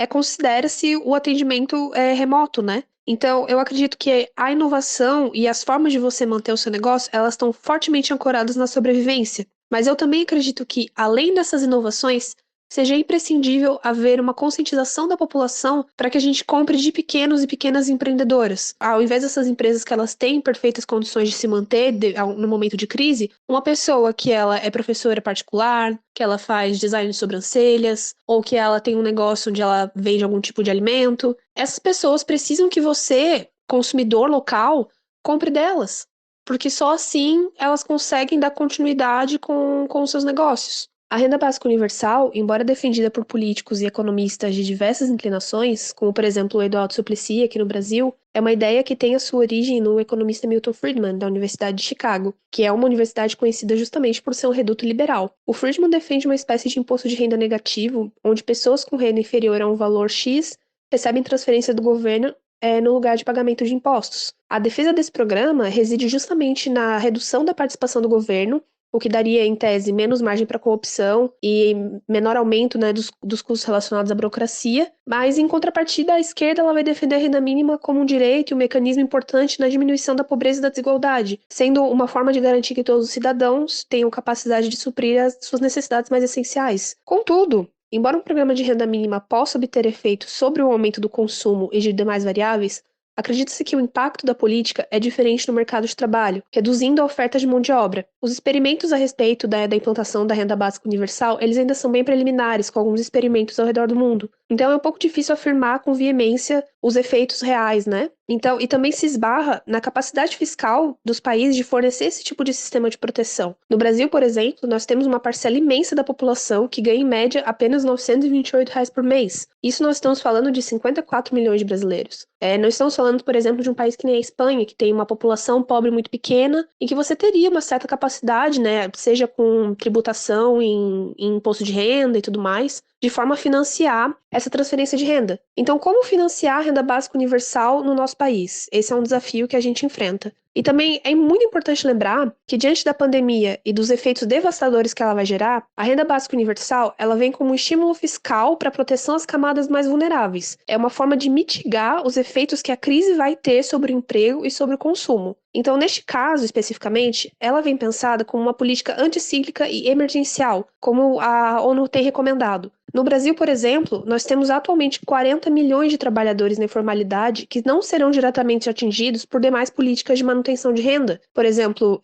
considera-se o atendimento remoto, né? Então, eu acredito que a inovação e as formas de você manter o seu negócio, elas estão fortemente ancoradas na sobrevivência. Mas eu também acredito que, além dessas inovações, seja imprescindível haver uma conscientização da população para que a gente compre de pequenos e pequenas empreendedoras. Ao invés dessas empresas que elas têm perfeitas condições de se manter no momento de crise, uma pessoa que ela é professora particular, que ela faz design de sobrancelhas, ou que ela tem um negócio onde ela vende algum tipo de alimento, essas pessoas precisam que você, consumidor local, compre delas. Porque só assim elas conseguem dar continuidade com os seus negócios. A renda básica universal, embora defendida por políticos e economistas de diversas inclinações, como por exemplo o Eduardo Suplicy aqui no Brasil, é uma ideia que tem a sua origem no economista Milton Friedman, da Universidade de Chicago, que é uma universidade conhecida justamente por ser um reduto liberal. O Friedman defende uma espécie de imposto de renda negativo, onde pessoas com renda inferior a um valor X recebem transferência do governo no lugar de pagamento de impostos. A defesa desse programa reside justamente na redução da participação do governo o que daria, em tese, menos margem para corrupção e menor aumento, né, dos custos relacionados à burocracia. Mas, em contrapartida, a esquerda ela vai defender a renda mínima como um direito e um mecanismo importante na diminuição da pobreza e da desigualdade, sendo uma forma de garantir que todos os cidadãos tenham capacidade de suprir as suas necessidades mais essenciais. Contudo, embora um programa de renda mínima possa obter efeitos sobre o aumento do consumo e de demais variáveis, acredita-se que o impacto da política é diferente no mercado de trabalho, reduzindo a oferta de mão de obra. Os experimentos a respeito da implantação da renda básica universal, eles ainda são bem preliminares, com alguns experimentos ao redor do mundo. Então é um pouco difícil afirmar com veemência os efeitos reais, né? Então, e também se esbarra na capacidade fiscal dos países de fornecer esse tipo de sistema de proteção. No Brasil, por exemplo, nós temos uma parcela imensa da população que ganha em média apenas R$ 928 por mês. Isso nós estamos falando de 54 milhões de brasileiros. Nós estamos falando, por exemplo, de um país que nem a Espanha, que tem uma população pobre muito pequena e que você teria uma certa capacidade, né, seja com tributação em imposto de renda e tudo mais, de forma a financiar essa transferência de renda. Então, como financiar a renda básica universal no nosso país? Esse é um desafio que a gente enfrenta. E também é muito importante lembrar que, diante da pandemia e dos efeitos devastadores que ela vai gerar, a renda básica universal ela vem como um estímulo fiscal para a proteção às camadas mais vulneráveis. É uma forma de mitigar os efeitos que a crise vai ter sobre o emprego e sobre o consumo. Então, neste caso, especificamente, ela vem pensada como uma política anticíclica e emergencial, como a ONU tem recomendado. No Brasil, por exemplo, nós temos atualmente 40 milhões de trabalhadores na informalidade que não serão diretamente atingidos por demais políticas de manutenção de renda. Por exemplo,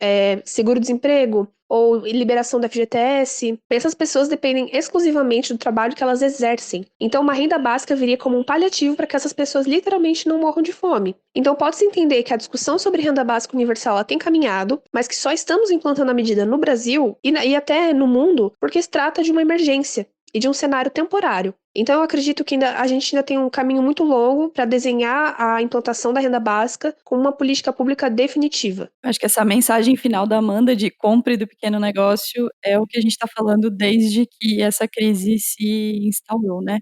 seguro-desemprego ou liberação da FGTS. Essas pessoas dependem exclusivamente do trabalho que elas exercem. Então, uma renda básica viria como um paliativo para que essas pessoas literalmente não morram de fome. Então, pode-se entender que a discussão sobre renda básica universal ela tem caminhado, mas que só estamos implantando a medida no Brasil e até no mundo porque se trata de uma emergência e de um cenário temporário. Então, eu acredito que a gente ainda tem um caminho muito longo para desenhar a implantação da renda básica como uma política pública definitiva. Acho que essa mensagem final da Amanda de compre do pequeno negócio é o que a gente está falando desde que essa crise se instaurou, né?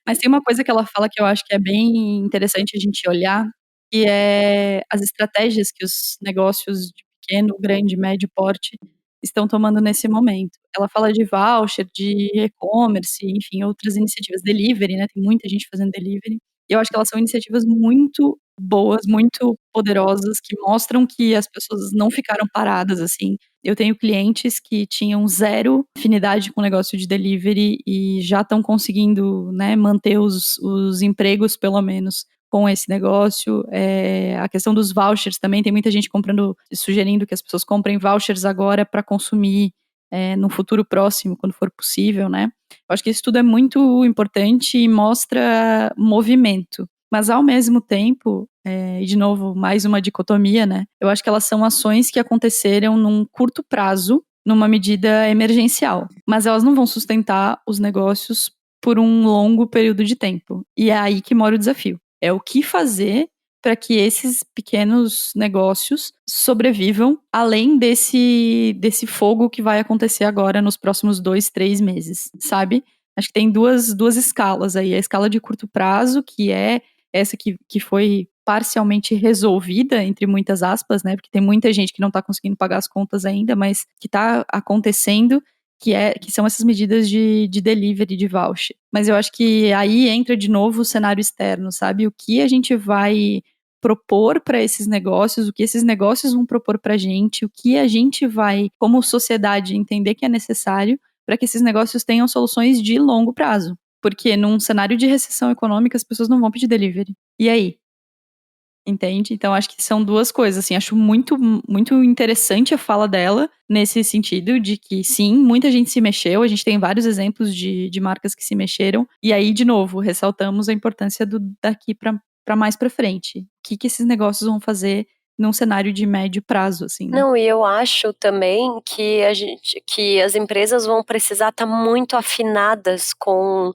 Mas tem uma coisa que ela fala que eu acho que é bem interessante a gente olhar, que é as estratégias que os negócios de pequeno, grande, médio porte estão tomando nesse momento. Ela fala de voucher, de e-commerce, enfim, outras iniciativas, delivery, né? Tem muita gente fazendo delivery. E eu acho que elas são iniciativas muito boas, muito poderosas, que mostram que as pessoas não ficaram paradas, assim. Eu tenho clientes que tinham zero afinidade com o negócio de delivery e já estão conseguindo, né, manter os empregos, pelo menos, com esse negócio. A questão dos vouchers também, tem muita gente sugerindo que as pessoas comprem vouchers agora para consumir no futuro próximo, quando for possível, né? Eu acho que isso tudo é muito importante e mostra movimento. Mas, ao mesmo tempo, e de novo, mais uma dicotomia, né? Eu acho que elas são ações que aconteceram num curto prazo, numa medida emergencial. Mas elas não vão sustentar os negócios por um longo período de tempo. E é aí que mora o desafio. É o que fazer para que esses pequenos negócios sobrevivam, além desse fogo que vai acontecer agora nos próximos 2, 3 meses, sabe? Acho que tem duas escalas aí. A escala de curto prazo, que é essa que foi parcialmente resolvida, entre muitas aspas, né? Porque tem muita gente que não está conseguindo pagar as contas ainda, mas que está acontecendo, que são essas medidas de delivery, de voucher. Mas eu acho que aí entra de novo o cenário externo, sabe? O que a gente vai propor para esses negócios, o que esses negócios vão propor para a gente, o que a gente vai, como sociedade, entender que é necessário para que esses negócios tenham soluções de longo prazo. Porque num cenário de recessão econômica, as pessoas não vão pedir delivery. E aí? Entende? Então, acho que são duas coisas, assim, acho muito, muito interessante a fala dela, nesse sentido de que, sim, muita gente se mexeu, a gente tem vários exemplos de marcas que se mexeram, e aí, de novo, ressaltamos a importância do daqui para mais para frente. O que esses negócios vão fazer num cenário de médio prazo, assim, né? Não, e eu acho também que que as empresas vão precisar estar muito afinadas com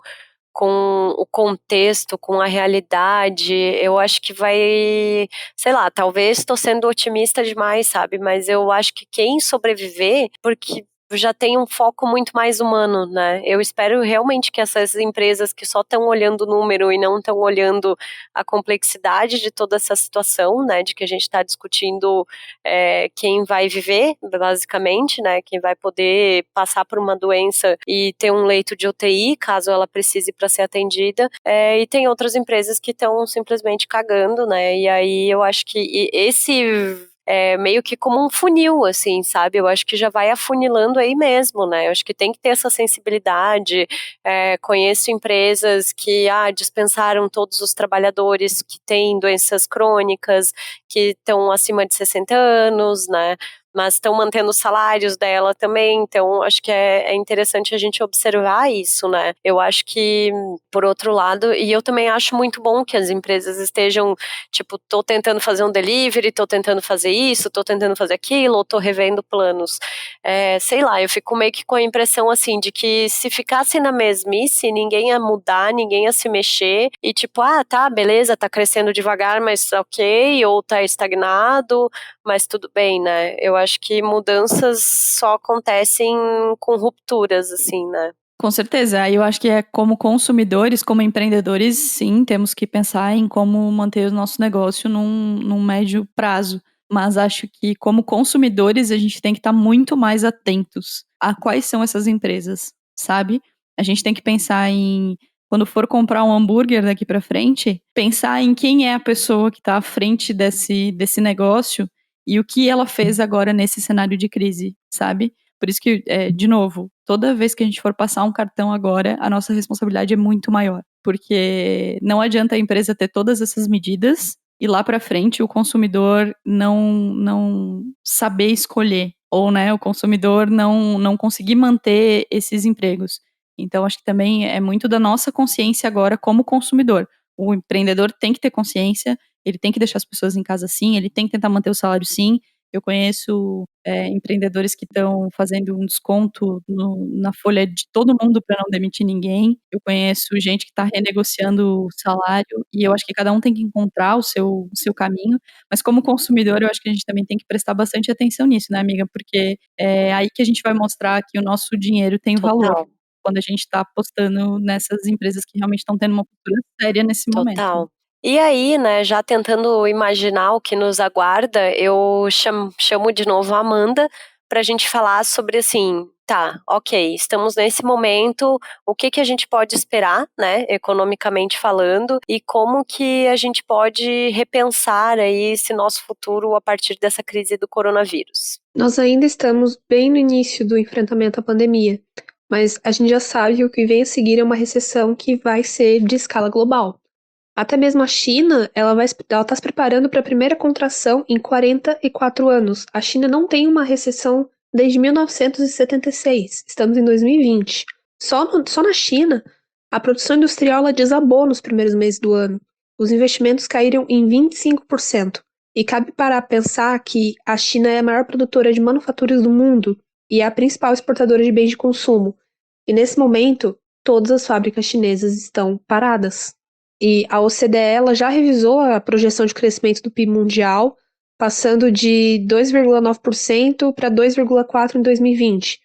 o contexto, com a realidade. Eu acho que vai, sei lá, talvez estou sendo otimista demais, sabe? Mas eu acho que quem sobreviver, porque já tem um foco muito mais humano, né? Eu espero realmente que essas empresas que só estão olhando o número e não estão olhando a complexidade de toda essa situação, né? De que a gente está discutindo quem vai viver, basicamente, né? Quem vai poder passar por uma doença e ter um leito de UTI, caso ela precise para ser atendida. E tem outras empresas que estão simplesmente cagando, né? E aí eu acho que esse meio que como um funil, assim, sabe? Eu acho que já vai afunilando aí mesmo, né? Eu acho que tem que ter essa sensibilidade. Conheço empresas que dispensaram todos os trabalhadores que têm doenças crônicas, que estão acima de 60 anos, né? Mas estão mantendo os salários dela também, então acho que é interessante a gente observar isso, né? Eu acho que, por outro lado, e eu também acho muito bom que as empresas estejam, tipo, tô tentando fazer um delivery, tô tentando fazer isso, tô tentando fazer aquilo, ou tô revendo planos. Sei lá, eu fico meio que com a impressão, assim, de que se ficasse na mesmice, ninguém ia mudar, ninguém ia se mexer, e tipo, tá, beleza, tá crescendo devagar, mas ok, ou tá estagnado, mas tudo bem, né? Eu acho que mudanças só acontecem com rupturas, assim, né? Com certeza, eu acho que como consumidores, como empreendedores, sim, temos que pensar em como manter o nosso negócio num médio prazo. Mas acho que como consumidores a gente tem que estar muito mais atentos a quais são essas empresas, sabe? A gente tem que pensar em, quando for comprar um hambúrguer daqui para frente, pensar em quem é a pessoa que está à frente desse negócio e o que ela fez agora nesse cenário de crise, sabe? Por isso que, de novo, toda vez que a gente for passar um cartão agora, a nossa responsabilidade é muito maior. Porque não adianta a empresa ter todas essas medidas e lá para frente o consumidor não saber escolher. Ou, né, o consumidor não conseguir manter esses empregos. Então, acho que também é muito da nossa consciência agora como consumidor. O empreendedor tem que ter consciência, ele tem que deixar as pessoas em casa sim, ele tem que tentar manter o salário sim. Eu conheço empreendedores que estão fazendo um desconto na folha de todo mundo para não demitir ninguém. Eu conheço gente que está renegociando o salário e eu acho que cada um tem que encontrar o seu caminho. Mas como consumidor, eu acho que a gente também tem que prestar bastante atenção nisso, né, amiga? Porque é aí que a gente vai mostrar que o nosso dinheiro tem valor. Total. Quando a gente está apostando nessas empresas que realmente estão tendo uma postura séria nesse momento. Total. E aí, né, já tentando imaginar o que nos aguarda, eu chamo de novo a Amanda para a gente falar sobre, assim, tá, ok, estamos nesse momento, o que a gente pode esperar, né, economicamente falando, e como que a gente pode repensar aí esse nosso futuro a partir dessa crise do coronavírus. Nós ainda estamos bem no início do enfrentamento à pandemia, mas a gente já sabe que o que vem a seguir é uma recessão que vai ser de escala global. Até mesmo a China, ela está se preparando para a primeira contração em 44 anos. A China não tem uma recessão desde 1976. Estamos em 2020. Só na China, a produção industrial ela desabou nos primeiros meses do ano. Os investimentos caíram em 25%. E cabe parar a pensar que a China é a maior produtora de manufaturas do mundo e é a principal exportadora de bens de consumo. E nesse momento, todas as fábricas chinesas estão paradas. E a OCDE ela já revisou a projeção de crescimento do PIB mundial, passando de 2,9% para 2,4% em 2020,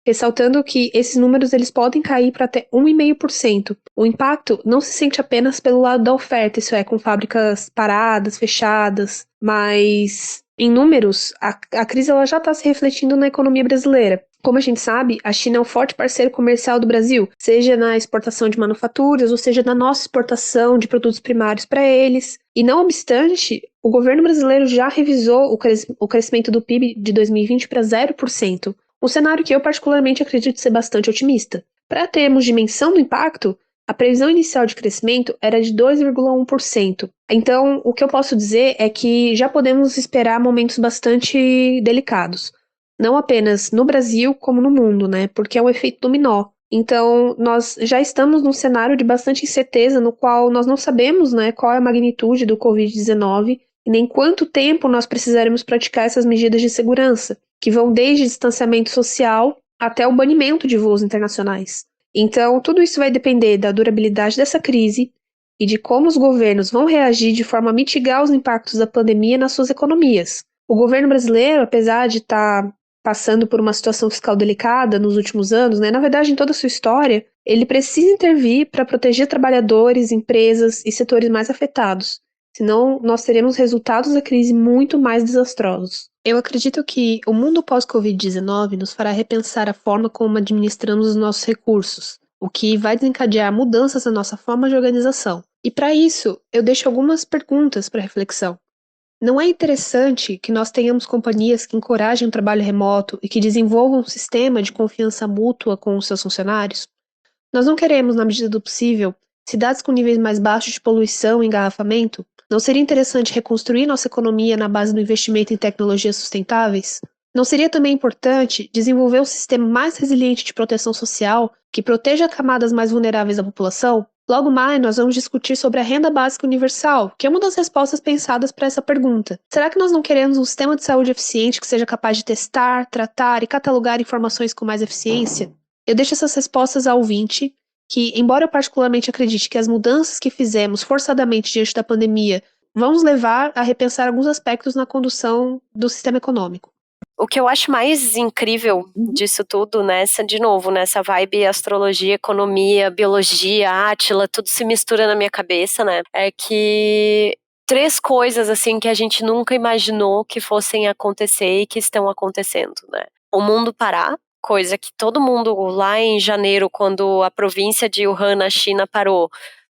ressaltando que esses números eles podem cair para até 1,5%. O impacto não se sente apenas pelo lado da oferta, isso é, com fábricas paradas, fechadas, mas em números, a crise ela já está se refletindo na economia brasileira. Como a gente sabe, a China é um forte parceiro comercial do Brasil, seja na exportação de manufaturas, ou seja na nossa exportação de produtos primários para eles. E não obstante, o governo brasileiro já revisou o crescimento do PIB de 2020 para 0%, um cenário que eu particularmente acredito ser bastante otimista. Para termos dimensão do impacto, a previsão inicial de crescimento era de 2,1%. Então, o que eu posso dizer é que já podemos esperar momentos bastante delicados. Não apenas no Brasil, como no mundo, né? Porque é um efeito dominó. Então, nós já estamos num cenário de bastante incerteza, no qual nós não sabemos, né, qual é a magnitude do Covid-19 e nem quanto tempo nós precisaremos praticar essas medidas de segurança, que vão desde distanciamento social até o banimento de voos internacionais. Então, tudo isso vai depender da durabilidade dessa crise e de como os governos vão reagir de forma a mitigar os impactos da pandemia nas suas economias. O governo brasileiro, apesar de estar passando por uma situação fiscal delicada nos últimos anos, né, na verdade, em toda a sua história, ele precisa intervir para proteger trabalhadores, empresas e setores mais afetados. Senão, nós teremos resultados da crise muito mais desastrosos. Eu acredito que o mundo pós-Covid-19 nos fará repensar a forma como administramos os nossos recursos, o que vai desencadear mudanças na nossa forma de organização. E para isso, eu deixo algumas perguntas para reflexão. Não é interessante que nós tenhamos companhias que encorajem o trabalho remoto e que desenvolvam um sistema de confiança mútua com os seus funcionários? Nós não queremos, na medida do possível, cidades com níveis mais baixos de poluição e engarrafamento? Não seria interessante reconstruir nossa economia na base do investimento em tecnologias sustentáveis? Não seria também importante desenvolver um sistema mais resiliente de proteção social que proteja camadas mais vulneráveis da população? Logo mais, nós vamos discutir sobre a renda básica universal, que é uma das respostas pensadas para essa pergunta. Será que nós não queremos um sistema de saúde eficiente que seja capaz de testar, tratar e catalogar informações com mais eficiência? Eu deixo essas respostas ao ouvinte, que, embora eu particularmente acredite que as mudanças que fizemos forçadamente diante da pandemia vão nos levar a repensar alguns aspectos na condução do sistema econômico. O que eu acho mais incrível disso tudo, de novo, nessa vibe astrologia, economia, biologia, Átila, tudo se mistura na minha cabeça, né? É que 3 coisas, assim, que a gente nunca imaginou que fossem acontecer e que estão acontecendo, né? O mundo parar, coisa que todo mundo lá em janeiro, quando a província de Wuhan, na China, parou,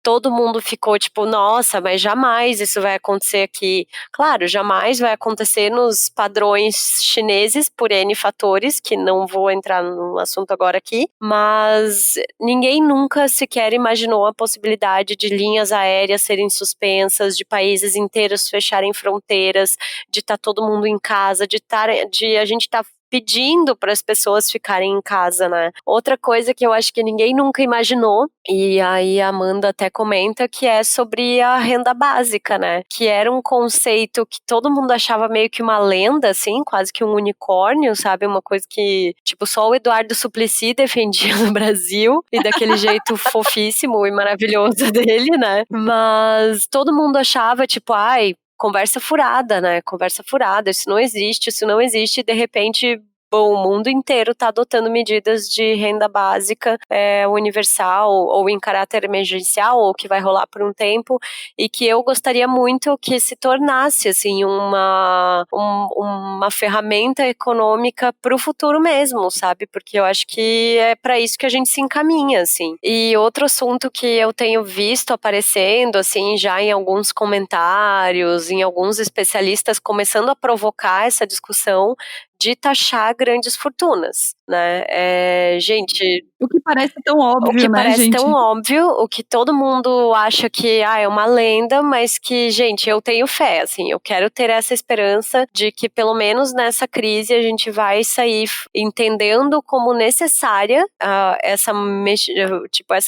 todo mundo ficou tipo, nossa, mas jamais isso vai acontecer aqui. Claro, jamais vai acontecer nos padrões chineses por N fatores, que não vou entrar no assunto agora aqui, mas ninguém nunca sequer imaginou a possibilidade de linhas aéreas serem suspensas, de países inteiros fecharem fronteiras, de estar todo mundo em casa, de a gente estar pedindo para as pessoas ficarem em casa, né? Outra coisa que eu acho que ninguém nunca imaginou, e aí a Amanda até comenta, que é sobre a renda básica, né? Que era um conceito que todo mundo achava meio que uma lenda, assim, quase que um unicórnio, sabe? Uma coisa que, tipo, só o Eduardo Suplicy defendia no Brasil, e daquele jeito fofíssimo e maravilhoso dele, né? Mas todo mundo achava, tipo, ai, conversa furada, né? Conversa furada, isso não existe, e de repente, bom, o mundo inteiro está adotando medidas de renda básica universal ou em caráter emergencial, ou que vai rolar por um tempo, e que eu gostaria muito que se tornasse, assim, uma ferramenta econômica para o futuro mesmo, sabe? Porque eu acho que é para isso que a gente se encaminha, assim. E outro assunto que eu tenho visto aparecendo, assim, já em alguns comentários, em alguns especialistas começando a provocar essa discussão de taxar grandes fortunas, né? Gente... O que parece tão óbvio, o que né, parece gente? tão óbvio, o que todo mundo acha que é uma lenda, mas que, gente, eu tenho fé, assim, eu quero ter essa esperança de que pelo menos nessa crise a gente vai sair entendendo como necessária essa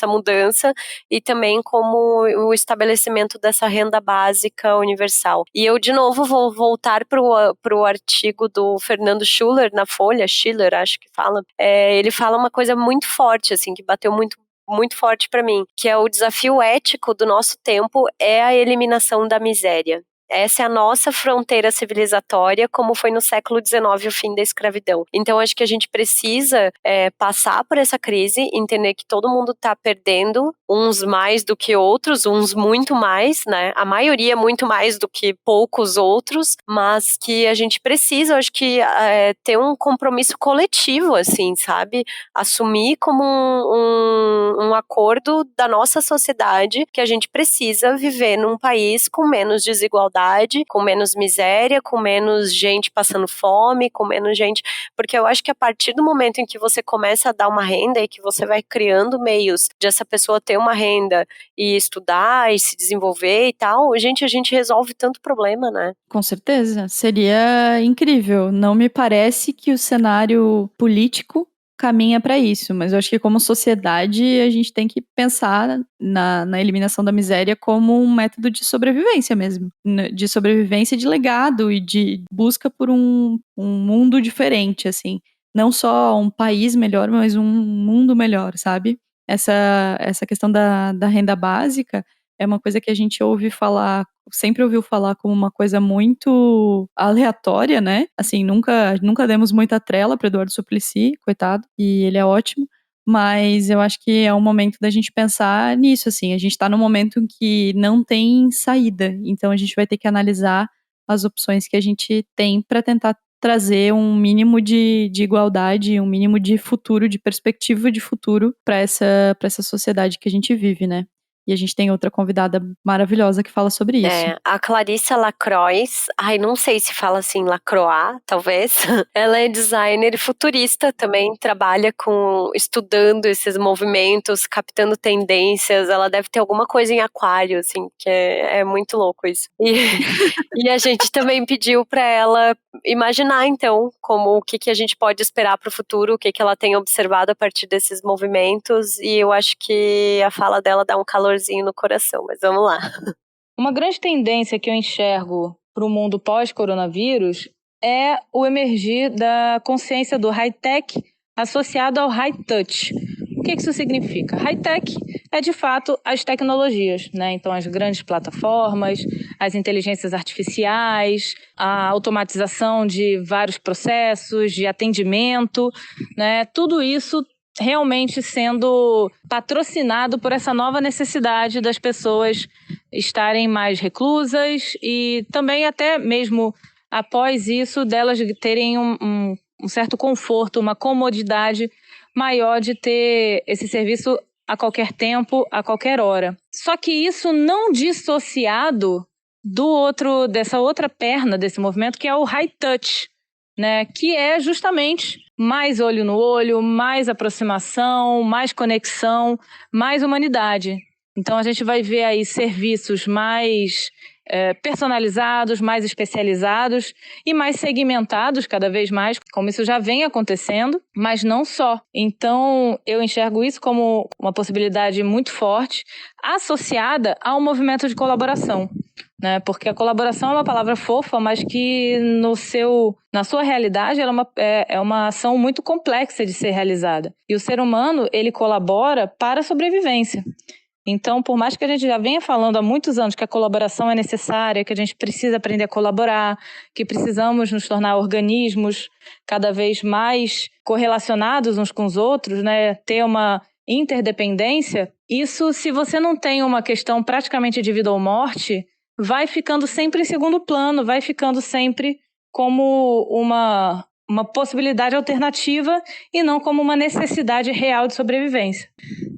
mudança, e também como o estabelecimento dessa renda básica universal. E eu, de novo, vou voltar pro artigo do Fernando Schiller, na Folha, Schiller, acho que fala, ele fala uma coisa muito forte, assim, que bateu muito forte para mim, que é o desafio ético do nosso tempo é a eliminação da miséria. Essa é a nossa fronteira civilizatória, como foi no século XIX o fim da escravidão. Então, acho que a gente precisa passar por essa crise, entender que todo mundo está perdendo, uns mais do que outros, uns muito mais, né? A maioria muito mais do que poucos outros, mas que a gente precisa, acho que, ter um compromisso coletivo, assim, sabe? Assumir como um acordo da nossa sociedade que a gente precisa viver num país com menos desigualdade, com menos miséria, com menos gente passando fome, com menos gente... Porque eu acho que a partir do momento em que você começa a dar uma renda e que você vai criando meios de essa pessoa ter uma renda e estudar e se desenvolver e tal, a gente resolve tanto problema, né? Com certeza, seria incrível. Não me parece que o cenário político caminha para isso, mas eu acho que como sociedade a gente tem que pensar na eliminação da miséria como um método de sobrevivência mesmo, de sobrevivência, de legado e de busca por um mundo diferente, assim, não só um país melhor, mas um mundo melhor, sabe? Essa questão da renda básica é uma coisa que a gente ouve falar, sempre ouviu falar como uma coisa muito aleatória, né? Assim, nunca demos muita trela para Eduardo Suplicy, coitado, e ele é ótimo. Mas eu acho que é um momento da gente pensar nisso, assim. A gente tá num momento em que não tem saída. Então a gente vai ter que analisar as opções que a gente tem para tentar trazer um mínimo de igualdade, um mínimo de futuro, de perspectiva de futuro para essa sociedade que a gente vive, né? E a gente tem outra convidada maravilhosa que fala sobre isso. A Clarissa Lacroix, não sei se fala assim, Lacroix, talvez. Ela é designer e futurista também, trabalha estudando esses movimentos, captando tendências. Ela deve ter alguma coisa em aquário, assim, que é muito louco isso. E a gente também pediu para ela imaginar, então, o que a gente pode esperar para o futuro, o que ela tem observado a partir desses movimentos, e eu acho que a fala dela dá um calorzinho no coração, mas vamos lá. Uma grande tendência que eu enxergo para o mundo pós-coronavírus é o emergir da consciência do high-tech associado ao high-touch. O que isso significa? High-tech é, de fato, as tecnologias, né? Então, as grandes plataformas, as inteligências artificiais, a automatização de vários processos, de atendimento, né? Tudo isso realmente sendo patrocinado por essa nova necessidade das pessoas estarem mais reclusas e também até mesmo após isso delas terem um certo conforto, uma comodidade maior de ter esse serviço a qualquer tempo, a qualquer hora. Só que isso não dissociado dessa outra perna desse movimento, que é o high touch, né? Que é justamente mais olho no olho, mais aproximação, mais conexão, mais humanidade. Então a gente vai ver aí serviços mais personalizados, mais especializados e mais segmentados cada vez mais, como isso já vem acontecendo, mas não só. Então eu enxergo isso como uma possibilidade muito forte, associada ao movimento de colaboração. Né? Porque a colaboração é uma palavra fofa, mas que na sua realidade ela é uma ação muito complexa de ser realizada. E o ser humano, ele colabora para a sobrevivência. Então, por mais que a gente já venha falando há muitos anos que a colaboração é necessária, que a gente precisa aprender a colaborar, que precisamos nos tornar organismos cada vez mais correlacionados uns com os outros, né? Ter uma interdependência, isso, se você não tem uma questão praticamente de vida ou morte, vai ficando sempre em segundo plano, vai ficando sempre como uma possibilidade alternativa e não como uma necessidade real de sobrevivência.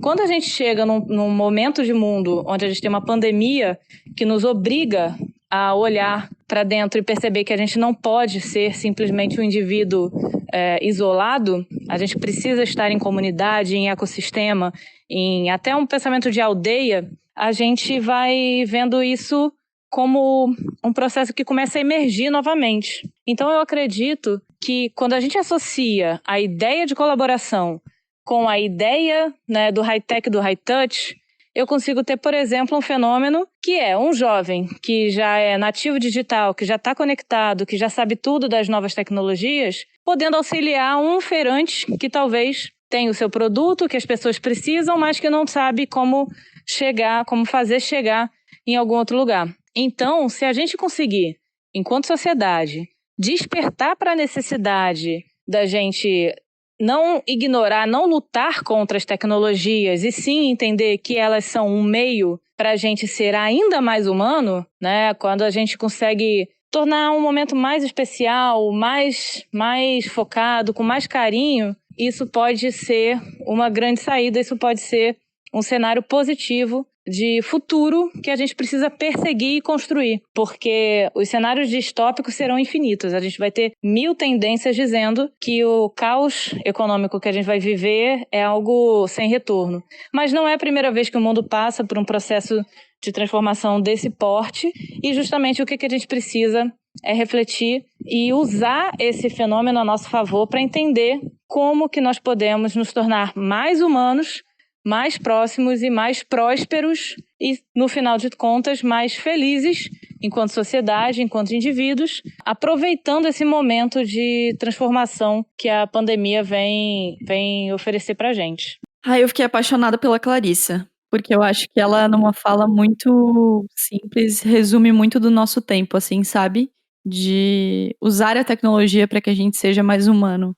Quando a gente chega num momento de mundo onde a gente tem uma pandemia que nos obriga a olhar para dentro e perceber que a gente não pode ser simplesmente um indivíduo isolado, a gente precisa estar em comunidade, em ecossistema, em até um pensamento de aldeia, a gente vai vendo isso como um processo que começa a emergir novamente. Então eu acredito que quando a gente associa a ideia de colaboração com a ideia, né, do high-tech, do high-touch, eu consigo ter, por exemplo, um fenômeno que é um jovem que já é nativo digital, que já está conectado, que já sabe tudo das novas tecnologias, podendo auxiliar um feirante que talvez tenha o seu produto, que as pessoas precisam, mas que não sabe como fazer chegar em algum outro lugar. Então, se a gente conseguir, enquanto sociedade, despertar para a necessidade da gente não ignorar, não lutar contra as tecnologias, e sim entender que elas são um meio para a gente ser ainda mais humano, né? Quando a gente consegue tornar um momento mais especial, mais focado, com mais carinho, isso pode ser uma grande saída, isso pode ser um cenário positivo de futuro que a gente precisa perseguir e construir, porque os cenários distópicos serão infinitos. A gente vai ter 1000 tendências dizendo que o caos econômico que a gente vai viver é algo sem retorno. Mas não é a primeira vez que o mundo passa por um processo de transformação desse porte, e justamente o que a gente precisa é refletir e usar esse fenômeno a nosso favor para entender como que nós podemos nos tornar mais humanos, mais próximos e mais prósperos e, no final de contas, mais felizes enquanto sociedade, enquanto indivíduos, aproveitando esse momento de transformação que a pandemia vem oferecer pra gente. Eu fiquei apaixonada pela Clarissa, porque eu acho que ela, numa fala muito simples, resume muito do nosso tempo, assim, sabe? De usar a tecnologia para que a gente seja mais humano.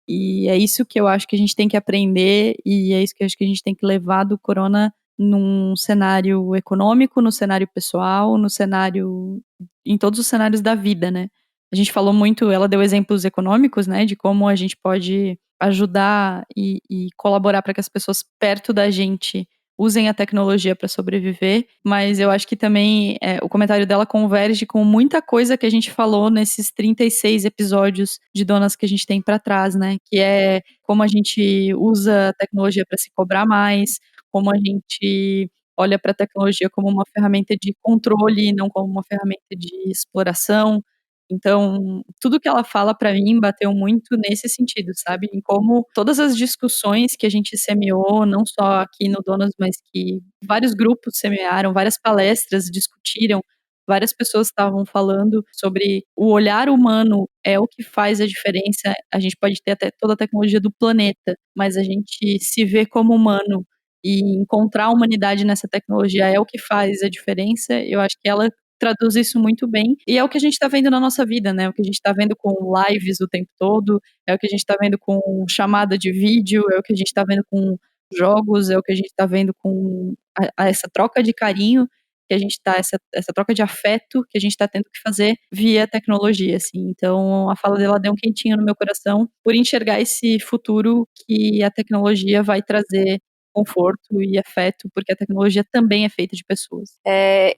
E é isso que eu acho que a gente tem que aprender, e é isso que eu acho que a gente tem que levar do corona num cenário econômico, no cenário pessoal, no cenário, em todos os cenários da vida, né? A gente falou muito, ela deu exemplos econômicos, né, de como a gente pode ajudar e colaborar para que as pessoas perto da gente usem a tecnologia para sobreviver, mas eu acho que também o comentário dela converge com muita coisa que a gente falou nesses 36 episódios de Donas que a gente tem para trás, né? Que é como a gente usa a tecnologia para se cobrar mais, como a gente olha para a tecnologia como uma ferramenta de controle, não como uma ferramenta de exploração. Então, tudo que ela fala para mim bateu muito nesse sentido, sabe? Em como todas as discussões que a gente semeou, não só aqui no Donas, mas que vários grupos semearam, várias palestras discutiram, várias pessoas estavam falando sobre o olhar humano é o que faz a diferença. A gente pode ter até toda a tecnologia do planeta, mas a gente se vê como humano e encontrar a humanidade nessa tecnologia é o que faz a diferença. Eu acho que ela traduz isso muito bem, e é o que a gente está vendo na nossa vida, né? O que a gente está vendo com lives o tempo todo, é o que a gente está vendo com chamada de vídeo, é o que a gente está vendo com jogos, é o que a gente está vendo com essa troca de carinho que a gente está, essa troca de afeto que a gente está tendo que fazer via tecnologia, assim. Então, a fala dela deu um quentinho no meu coração por enxergar esse futuro que a tecnologia vai trazer conforto e afeto, porque a tecnologia também é feita de pessoas.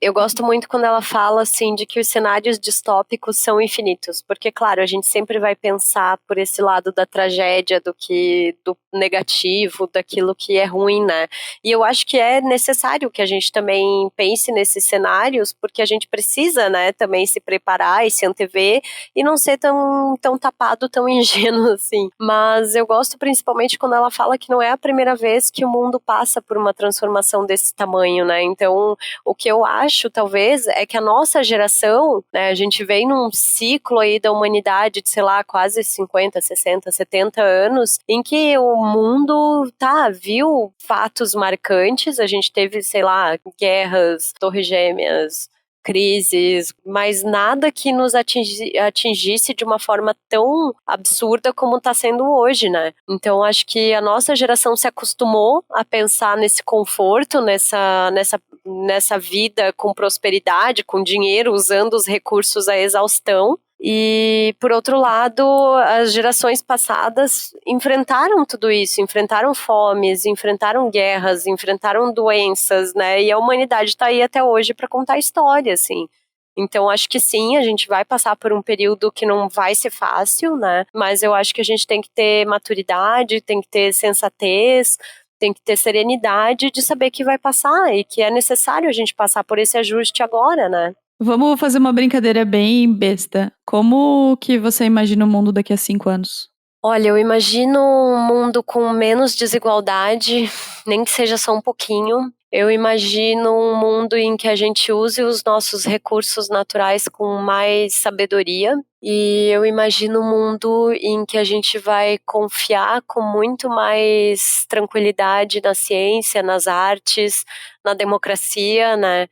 Eu gosto muito quando ela fala assim de que os cenários distópicos são infinitos, porque claro, a gente sempre vai pensar por esse lado da tragédia, do negativo, daquilo que é ruim, né? E eu acho que é necessário que a gente também pense nesses cenários, porque a gente precisa, né, também se preparar e se antever e não ser tão tapado, tão ingênuo assim. Mas eu gosto principalmente quando ela fala que não é a primeira vez que o mundo passa por uma transformação desse tamanho, né? Então, o que eu acho, talvez, é que a nossa geração, né, a gente vem num ciclo aí da humanidade de, sei lá, quase 50, 60, 70 anos, em que o mundo, viu fatos marcantes, a gente teve, sei lá, guerras, torres gêmeas, crises, mas nada que nos atingisse de uma forma tão absurda como está sendo hoje, né? Então acho que a nossa geração se acostumou a pensar nesse conforto, nessa vida com prosperidade, com dinheiro, usando os recursos à exaustão. E, por outro lado, as gerações passadas enfrentaram tudo isso, enfrentaram fomes, enfrentaram guerras, enfrentaram doenças, né? E a humanidade está aí até hoje para contar história, assim. Então, acho que sim, a gente vai passar por um período que não vai ser fácil, né? Mas eu acho que a gente tem que ter maturidade, tem que ter sensatez, tem que ter serenidade de saber que vai passar e que é necessário a gente passar por esse ajuste agora, né? Vamos fazer uma brincadeira bem besta. Como que você imagina o mundo daqui a 5 anos? Olha, eu imagino um mundo com menos desigualdade, nem que seja só um pouquinho. Eu imagino um mundo em que a gente use os nossos recursos naturais com mais sabedoria. E eu imagino um mundo em que a gente vai confiar com muito mais tranquilidade na ciência, nas artes, na democracia, né?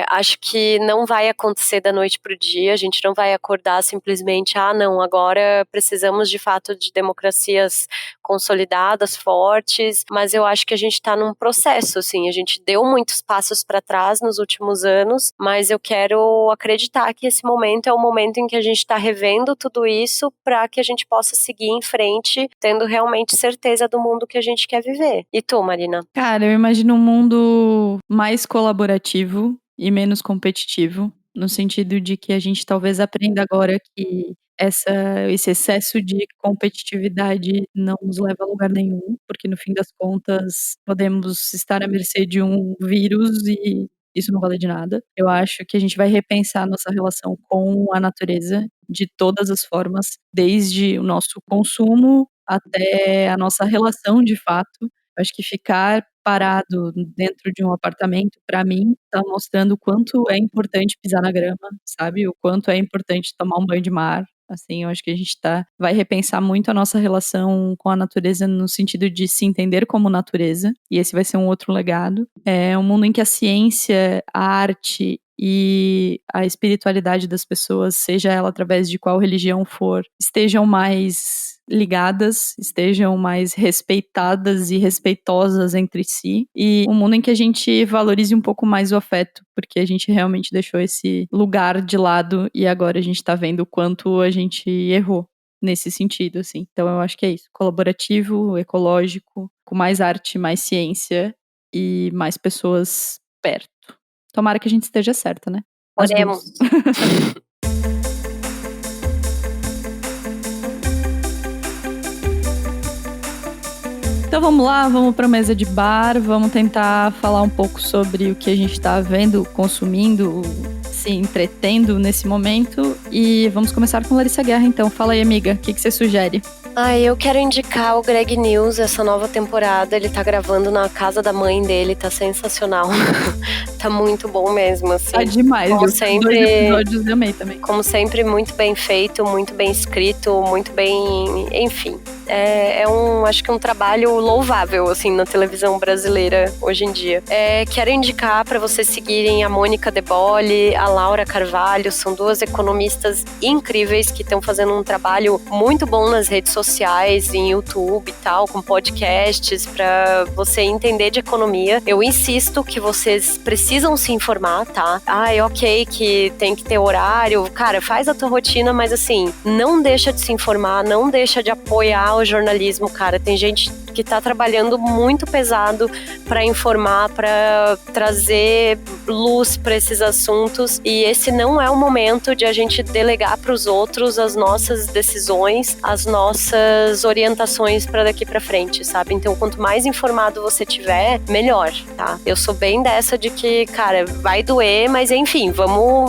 Acho que não vai acontecer da noite para o dia, a gente não vai acordar simplesmente, não, agora precisamos de fato de democracias consolidadas, fortes, mas eu acho que a gente está num processo, assim, a gente deu muitos passos para trás nos últimos anos, mas eu quero acreditar que esse momento é o momento em que a gente está revendo tudo isso para que a gente possa seguir em frente, tendo realmente certeza do mundo que a gente quer viver. E tu, Marina? Cara, eu imagino um mundo mais colaborativo e menos competitivo, no sentido de que a gente talvez aprenda agora que esse excesso de competitividade não nos leva a lugar nenhum, porque no fim das contas podemos estar à mercê de um vírus e isso não vale de nada. Eu acho que a gente vai repensar nossa relação com a natureza de todas as formas, desde o nosso consumo até a nossa relação de fato. Acho que ficar parado dentro de um apartamento, para mim, tá mostrando o quanto é importante pisar na grama, sabe? O quanto é importante tomar um banho de mar, Assim, eu acho que a gente vai repensar muito a nossa relação com a natureza no sentido de se entender como natureza, e esse vai ser um outro legado. É um mundo em que a ciência, a arte e a espiritualidade das pessoas, seja ela através de qual religião for, estejam mais ligadas, estejam mais respeitadas e respeitosas entre si, e um mundo em que a gente valorize um pouco mais o afeto, porque a gente realmente deixou esse lugar de lado e agora a gente tá vendo o quanto a gente errou nesse sentido, assim. Então eu acho que é isso, colaborativo, ecológico, com mais arte, mais ciência e mais pessoas perto. Tomara que a gente esteja certa, né? Oremos. Então vamos lá, vamos para a mesa de bar, vamos tentar falar um pouco sobre o que a gente está vendo, consumindo, se entretendo nesse momento. E vamos começar com Larissa Guerra, então. Fala aí, amiga, o que você sugere? Eu quero indicar o Greg News, essa nova temporada. Ele tá gravando na casa da mãe dele, tá sensacional. Tá muito bom mesmo, assim. Tá demais, como eu sempre, 2 episódios eu amei também. Como sempre, muito bem feito, muito bem escrito, muito bem... Enfim, acho que um trabalho louvável, assim, na televisão brasileira hoje em dia. Quero indicar para vocês seguirem a Mônica De Bolle, a Laura Carvalho, são 2 economistas incríveis que estão fazendo um trabalho muito bom nas redes sociais, em YouTube e tal, com podcasts, para você entender de economia. Eu insisto que vocês precisam se informar, tá? Ok que tem que ter horário, cara, faz a tua rotina, mas assim, não deixa de se informar, não deixa de apoiar o jornalismo, cara. Tem gente que tá trabalhando muito pesado para informar, para trazer luz para esses assuntos, e esse não é o momento de a gente delegar para os outros as nossas decisões, as nossas orientações para daqui para frente, sabe? Então, quanto mais informado você tiver, melhor, tá? Eu sou bem dessa de que, cara, vai doer, mas enfim,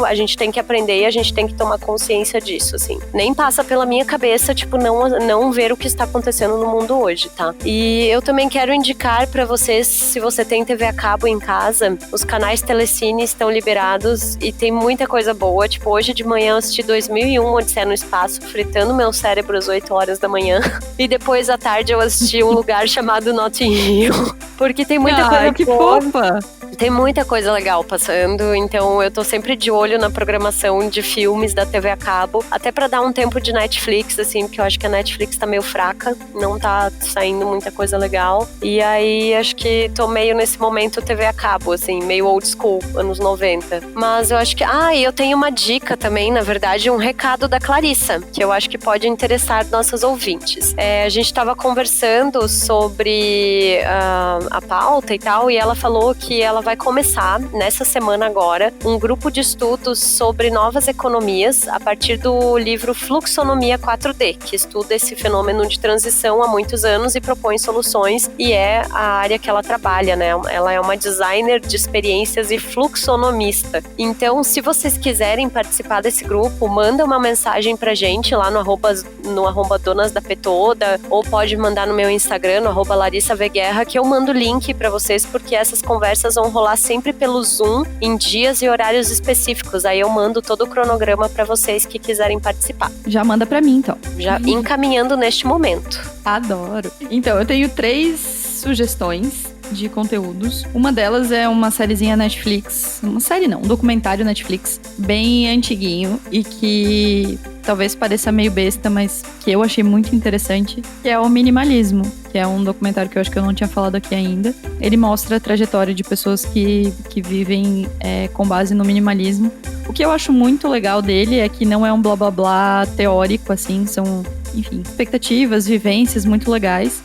a gente tem que aprender e a gente tem que tomar consciência disso, assim. Nem passa pela minha cabeça, tipo, não ver o que está acontecendo no mundo hoje, tá? E eu também quero indicar para vocês, se você tem TV a cabo em casa, os canais Telecine estão liberados e tem muita coisa boa. Tipo, hoje de manhã eu assisti 2001, Odisseia no Espaço, fritando meu cérebro às 8 horas da manhã. E depois à tarde eu assisti um lugar chamado Notting Hill, porque tem muita coisa que boa. Fofa! Tem muita coisa legal passando, então eu tô sempre de olho na programação de filmes da TV a cabo, até pra dar um tempo de Netflix, assim, porque eu acho que a Netflix tá meio fraca, não tá saindo muita coisa legal, e aí acho que tô meio nesse momento TV a cabo, assim, meio old school, anos 90. Mas eu acho que... e eu tenho uma dica também, na verdade, um recado da Clarissa, que eu acho que pode interessar nossos ouvintes. A gente tava conversando sobre a pauta e tal, e ela falou que ela vai começar, nessa semana agora, um grupo de estudos sobre novas economias a partir do livro Fluxonomia 4D, que estuda esse fenômeno de transição há muitos anos e propõe soluções, e é a área que ela trabalha, né? Ela é uma designer de experiências e fluxonomista. Então, se vocês quiserem participar desse grupo, manda uma mensagem pra gente lá no arroba Donas da Petoda, ou pode mandar no meu Instagram, no arroba Larissa V. Guerra, que eu mando o link pra vocês, porque essas conversas vão rolar sempre pelo Zoom, em dias e horários específicos. Aí eu mando todo o cronograma pra vocês que quiserem participar. Já manda pra mim, então. Já encaminhando neste momento. Adoro. Então, eu tenho 3 sugestões de conteúdos. Uma delas é uma sériezinha Netflix. Uma série não, um documentário Netflix bem antiguinho e que talvez pareça meio besta, mas que eu achei muito interessante, que é o Minimalismo, que é um documentário que eu acho que eu não tinha falado aqui ainda. Ele mostra a trajetória de pessoas que vivem com base no minimalismo. O que eu acho muito legal dele é que não é um blá blá blá teórico, assim, são, enfim, expectativas, vivências muito legais.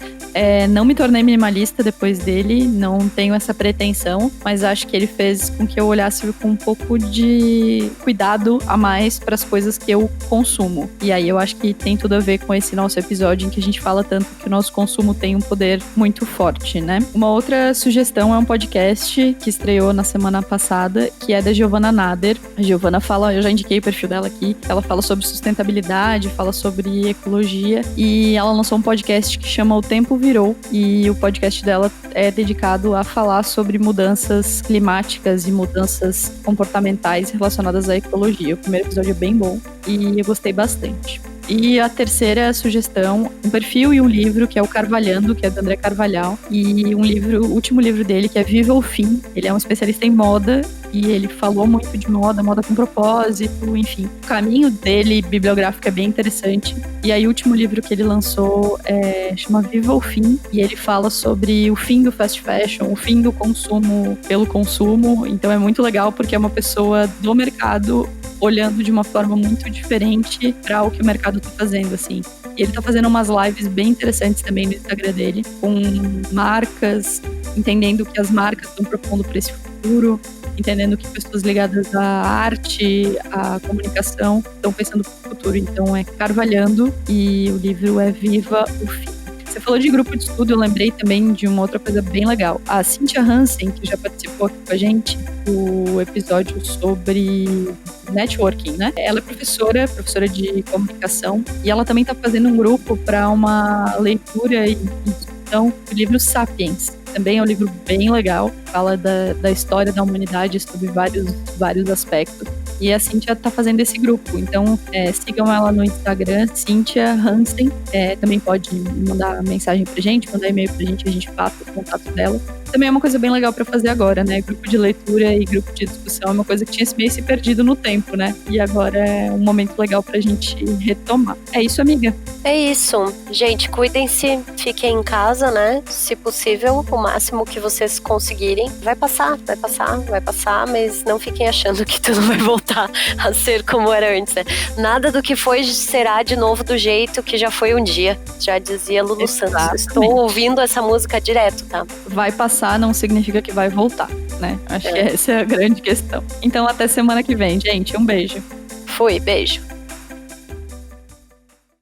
Não me tornei minimalista depois dele, não tenho essa pretensão, mas acho que ele fez com que eu olhasse com um pouco de cuidado a mais para as coisas que eu consumo. E aí eu acho que tem tudo a ver com esse nosso episódio em que a gente fala tanto que o nosso consumo tem um poder muito forte, né? Uma outra sugestão é um podcast que estreou na semana passada, que é da Giovanna Nader. A Giovanna fala, eu já indiquei o perfil dela aqui, ela fala sobre sustentabilidade, fala sobre ecologia, e ela lançou um podcast que chama O Tempo Virou, e o podcast dela é dedicado a falar sobre mudanças climáticas e mudanças comportamentais relacionadas à ecologia. O primeiro episódio é bem bom e eu gostei bastante. E a terceira sugestão, um perfil e um livro, que é o Carvalhando, que é do André Carvalhal, e o último livro dele, que é Viva o Fim. Ele é um especialista em moda e ele falou muito de moda com propósito, enfim. O caminho dele bibliográfico é bem interessante. E aí o último livro que ele lançou chama Viva o Fim, e ele fala sobre o fim do fast fashion, o fim do consumo pelo consumo. Então é muito legal porque é uma pessoa do mercado olhando de uma forma muito diferente para o que o mercado está fazendo, assim. E ele tá fazendo umas lives bem interessantes também no Instagram dele, com marcas, entendendo que as marcas estão propondo para esse futuro, entendendo que pessoas ligadas à arte, à comunicação, estão pensando para o futuro. Então é Carvalhando, e o livro é Viva o Fim. Você falou de grupo de estudo, eu lembrei também de uma outra coisa bem legal. A Cynthia Hansen, que já participou aqui com a gente do episódio sobre networking, né? Ela é professora de comunicação, e ela também está fazendo um grupo para uma leitura e discussão do livro Sapiens. Também é um livro bem legal, fala da história da humanidade sobre vários aspectos. E a Cynthia tá fazendo esse grupo, então sigam ela no Instagram, Cynthia Hansen. Também pode mandar mensagem pra gente, mandar e-mail pra gente, a gente passa o contato dela. Também é uma coisa bem legal pra fazer agora, né? Grupo de leitura e grupo de discussão é uma coisa que tinha meio se perdido no tempo, né? E agora é um momento legal pra gente retomar. É isso, amiga? É isso. Gente, cuidem-se, fiquem em casa, né? Se possível, o máximo que vocês conseguirem. Vai passar, mas não fiquem achando que tudo vai voltar a ser como era antes, né? Nada do que foi será de novo do jeito que já foi um dia. Já dizia Lulu Santos. Estou ouvindo essa música direto, tá? Vai passar não significa que vai voltar, né? Acho que essa é a grande questão. Então até semana que vem, gente. Um beijo. Fui, beijo.